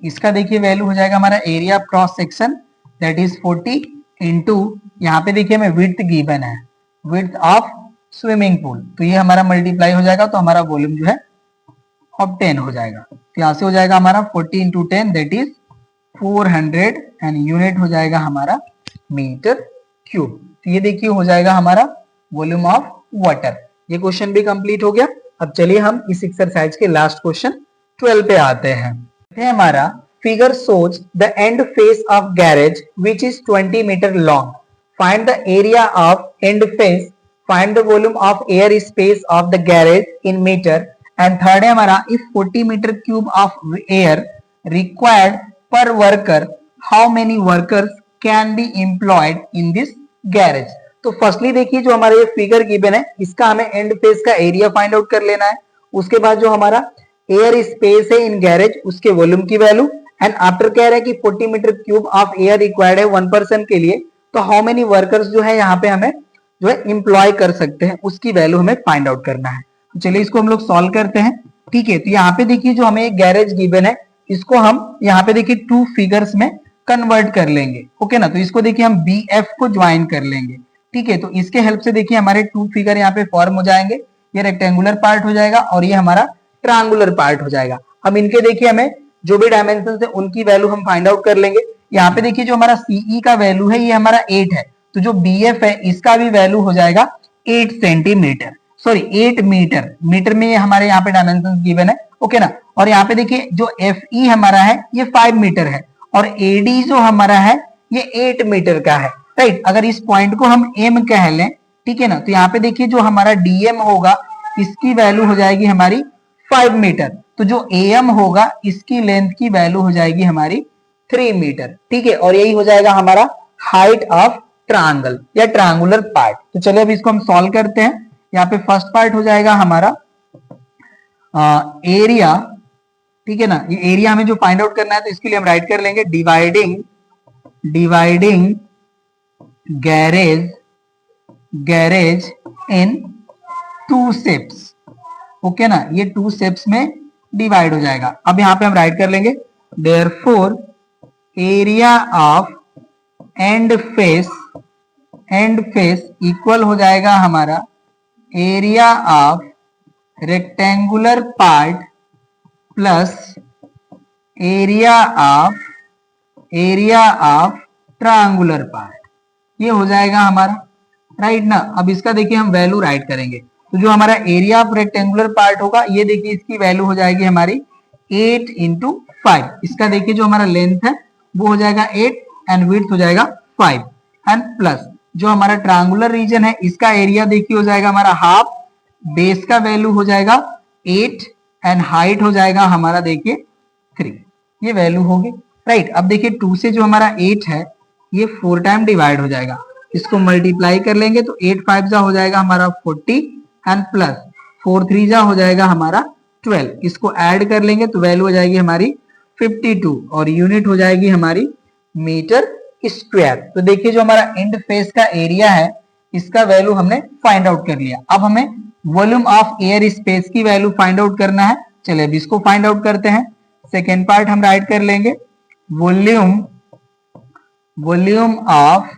इसका देखिए वैल्यू हो जाएगा हमारा area of cross section that is 40 into यहाँ पे देखिए हमें विड्थ गिवन है विड्थ ऑफ स्विमिंग पूल, तो ये हमारा मल्टीप्लाई हो जाएगा तो हमारा वॉल्यूम जो है ऑब्टेन हो जाएगा। तो यहाँ से हो जाएगा हमारा 40 into 10 that is 400 and unit हो जाएगा हमारा मीटर क्यूब। तो ये देखिए हो जाएगा हमारा वॉल्यूम ऑफ वाटर। ये क्वेश्चन भी कंप्लीट हो गया। अब चलिए हम इस एक्सरसाइज के लास्ट क्वेश्चन 12 पे आते हैं। हमारा figure shows the end face of garage which is 20 meter long. Find the area of end face. Find the volume of air space of the garage in meter. And third है हमारा if 40 meter cube of air required per worker, how many workers can be employed in this garage? तो firstly देखिए जो हमारा ये figure given है इसका हमें एंड फेस का एरिया फाइंड आउट कर लेना है। उसके बाद जो हमारा एयर स्पेस है इन गैरेज उसके वॉल्यूम की वैल्यू एंड आफ्टर कह रहा है कि 40 metre cube of air required है 1 पर्सन के लिए, तो हाउ मेनी वर्कर्स जो है यहाँ पे हमें जो है एम्प्लॉय कर सकते हैं उसकी वैल्यू हमें फाइंड आउट करना है। तो चलिए इसको हम लोग सॉल्व करते हैं। ठीक है, तो यहाँ पे देखिए जो हमें एक गैरेज गिवन है इसको हम यहाँ पे देखिए 2 फिगर्स में कन्वर्ट कर लेंगे। ओके ना, तो इसको देखिए हम बी एफ को ज्वाइन कर लेंगे। ठीक है, तो इसके हेल्प से देखिए हमारे 2 फिगर यहाँ पे फॉर्म हो जाएंगे। ये रेक्टेंगुलर पार्ट हो जाएगा और ये हमारा ट्रायंगुलर पार्ट हो जाएगा। हम इनके देखिए हमें जो भी डायमेंशन है उनकी वैल्यू हम फाइंड आउट कर लेंगे। यहाँ पे देखिए जो हमारा सीई का वैल्यू है ये हमारा 8 है, तो जो बीएफ है इसका भी वैल्यू हो जाएगा 8 सेंटीमीटर, सॉरी 8 मीटर। मीटर में ये हमारे यहाँ पे डायमेंशन गिवन है। ओके ना, और यहाँ पे देखिए जो एफ ई हमारा है ये 5 मीटर है और एडी जो हमारा है ये 8 मीटर का है। राइट, अगर इस पॉइंट को हम एम कह लें, ठीक है ना, तो यहाँ पे देखिए जो हमारा डीएम होगा इसकी वैल्यू हो जाएगी हमारी 5 मीटर, तो जो एम होगा इसकी लेंथ की वैल्यू हो जाएगी हमारी 3 मीटर। ठीक है, और यही हो जाएगा हमारा हाइट ऑफ ट्रायंगल या ट्रायंगुलर पार्ट। तो चलिए अब इसको हम सॉल्व करते हैं। यहाँ पे फर्स्ट पार्ट हो जाएगा हमारा एरिया। ठीक है ना, ये एरिया हमें जो फाइंड आउट करना है तो इसके लिए हम राइट कर लेंगे डिवाइडिंग गैरेज इन 2 शेप्स। ओके ना, ये 2 शेप्स में डिवाइड हो जाएगा। अब यहाँ पे हम राइट कर लेंगे therefore area of and face equal हो जाएगा हमारा area of rectangular part plus area of triangular part. ये हो जाएगा हमारा राइट ना। अब इसका देखिए हम वैल्यू राइट करेंगे, तो जो हमारा एरिया ऑफ रेक्टेंगुलर पार्ट होगा ये देखिए इसकी वैल्यू हो जाएगी हमारी 8 इंटू 5। इसका देखिए जो हमारा लेंथ है वो हो जाएगा 8 एंड विड्थ हो जाएगा 5 एंड प्लस जो हमारा ट्रायंगुलर रीजन है इसका एरिया देखिए हो जाएगा हमारा हाफ, बेस का वैल्यू हो जाएगा 8 एंड हाइट हो जाएगा हमारा देखिए 3। ये वैल्यू होगी राइट। अब देखिए 2 से जो हमारा 8 है ये 4 टाइम डिवाइड हो जाएगा, इसको मल्टीप्लाई कर लेंगे तो 8 5 जा हो जाएगा हमारा 40 एंड प्लस 4 3 जा हो जाएगा हमारा 12। इसको ऐड कर लेंगे तो वैल्यू हो जाएगी हमारी 52 और यूनिट हो जाएगी हमारी मीटर स्क्वायर। तो देखिए जो हमारा एंड फेस का एरिया है इसका वैल्यू हमने फाइंड आउट कर लिया। अब हमें वॉल्यूम ऑफ एयर स्पेस की वैल्यू फाइंड आउट करना है। चलिए अब इसको फाइंड आउट करते हैं। सेकेंड पार्ट हम राइट कर लेंगे volume of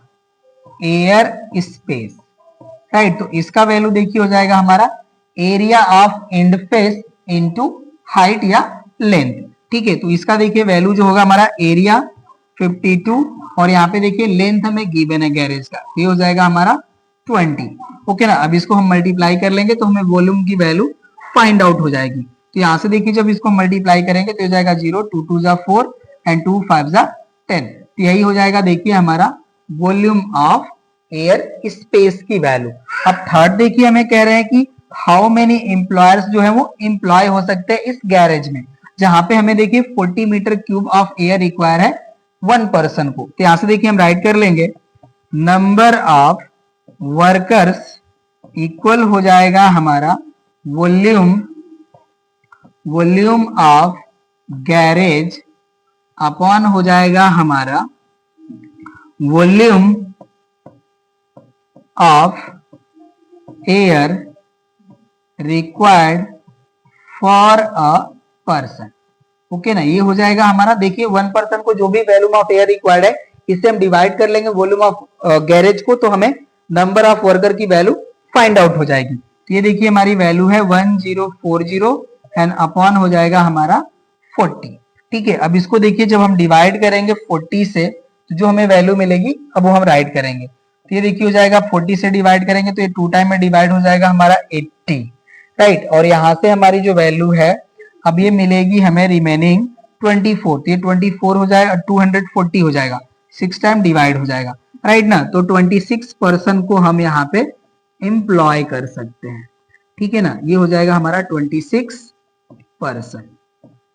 air space. Right, तो इसका वैल्यू देखिए हो जाएगा हमारा area of and face into height या लेंथ। ठीक है, तो इसका देखिए वैल्यू जो होगा हमारा एरिया 52 और यहाँ पे देखिए लेंथ हमें गिवन है गैरेज का, ये हो जाएगा हमारा 20। ओके ना, अब इसको हम मल्टीप्लाई कर लेंगे तो हमें वॉल्यूम की वैल्यू फाइंड आउट हो जाएगी। तो यहाँ से देखिए जब इसको मल्टीप्लाई करेंगे तो हो जाएगा 0 2 2 जा 4 एंड 2 5 जा 10। तो यही हो जाएगा देखिए हमारा वॉल्यूम ऑफ एयर स्पेस की वैल्यू। अब थर्ड देखिए हमें कह रहे हैं कि हाउ मेनी एम्प्लॉयर्स जो है वो एम्प्लॉय हो सकते हैं इस गैरेज में, जहां पे हमें देखिए 40 metre cube of air require है 1 पर्सन को। तो यहां से देखिए हम राइट कर लेंगे नंबर ऑफ वर्कर्स इक्वल हो जाएगा हमारा वॉल्यूम ऑफ गैरेज अपॉन हो जाएगा हमारा volume of air required for a person. Okay ना, ये हो जाएगा हमारा देखिए 1 पर्सन को जो भी वॉल्यूम ऑफ एयर रिक्वायर्ड है इससे हम डिवाइड कर लेंगे वॉल्यूम ऑफ गैरेज को, तो हमें नंबर ऑफ वर्कर की वैल्यू फाइंड आउट हो जाएगी। तो ये देखिए हमारी वैल्यू है 1040 एंड अपॉन हो जाएगा हमारा 40। ठीक है, अब इसको देखिए जब हम डिवाइड करेंगे 40 से तो जो हमें वैल्यू मिलेगी अब वो हम राइट करेंगे। तो ये देखिए हो जाएगा 40 से डिवाइड करेंगे तो ये 2 टाइम में डिवाइड हो जाएगा हमारा 80, राइट। और यहाँ से हमारी जो वैल्यू है अब ये मिलेगी हमें रिमेनिंग 24। तो ये 24 हो जाएगा, 240 हो जाएगा, 6 टाइम डिवाइड हो जाएगा, राइट ना। तो 26 पर्सन को हम यहाँ पे एम्प्लॉय कर सकते हैं, ठीक है ना। ये हो जाएगा हमारा 26 पर्सन,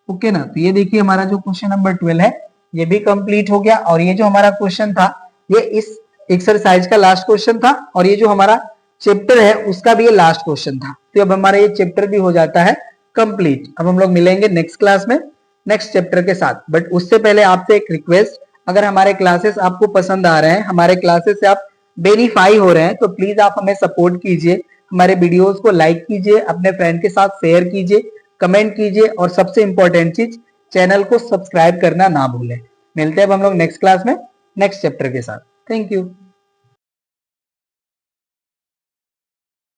ओके ना। तो ये देखिए हमारा जो क्वेश्चन नंबर 12 है ये भी कंप्लीट हो गया। और ये जो हमारा क्वेश्चन था ये इस एक्सरसाइज का लास्ट क्वेश्चन था और ये जो हमारा चैप्टर है उसका भी ये लास्ट क्वेश्चन था। तो अब हमारा ये चैप्टर भी हो जाता है कंप्लीट। अब हम लोग मिलेंगे नेक्स्ट क्लास में नेक्स्ट चैप्टर के साथ। बट उससे पहले आपसे एक रिक्वेस्ट, अगर हमारे क्लासेस आपको पसंद आ रहे हैं, हमारे क्लासेस से आप बेनिफाई हो रहे हैं, तो प्लीज आप हमें सपोर्ट कीजिए, हमारे वीडियोस को लाइक कीजिए, अपने फ्रेंड के साथ शेयर कीजिए, कमेंट कीजिए और सबसे इंपॉर्टेंट चीज चैनल को सब्सक्राइब करना ना भूलें। मिलते हैं अब हम लोग नेक्स्ट क्लास में नेक्स्ट चैप्टर के साथ। Thank you.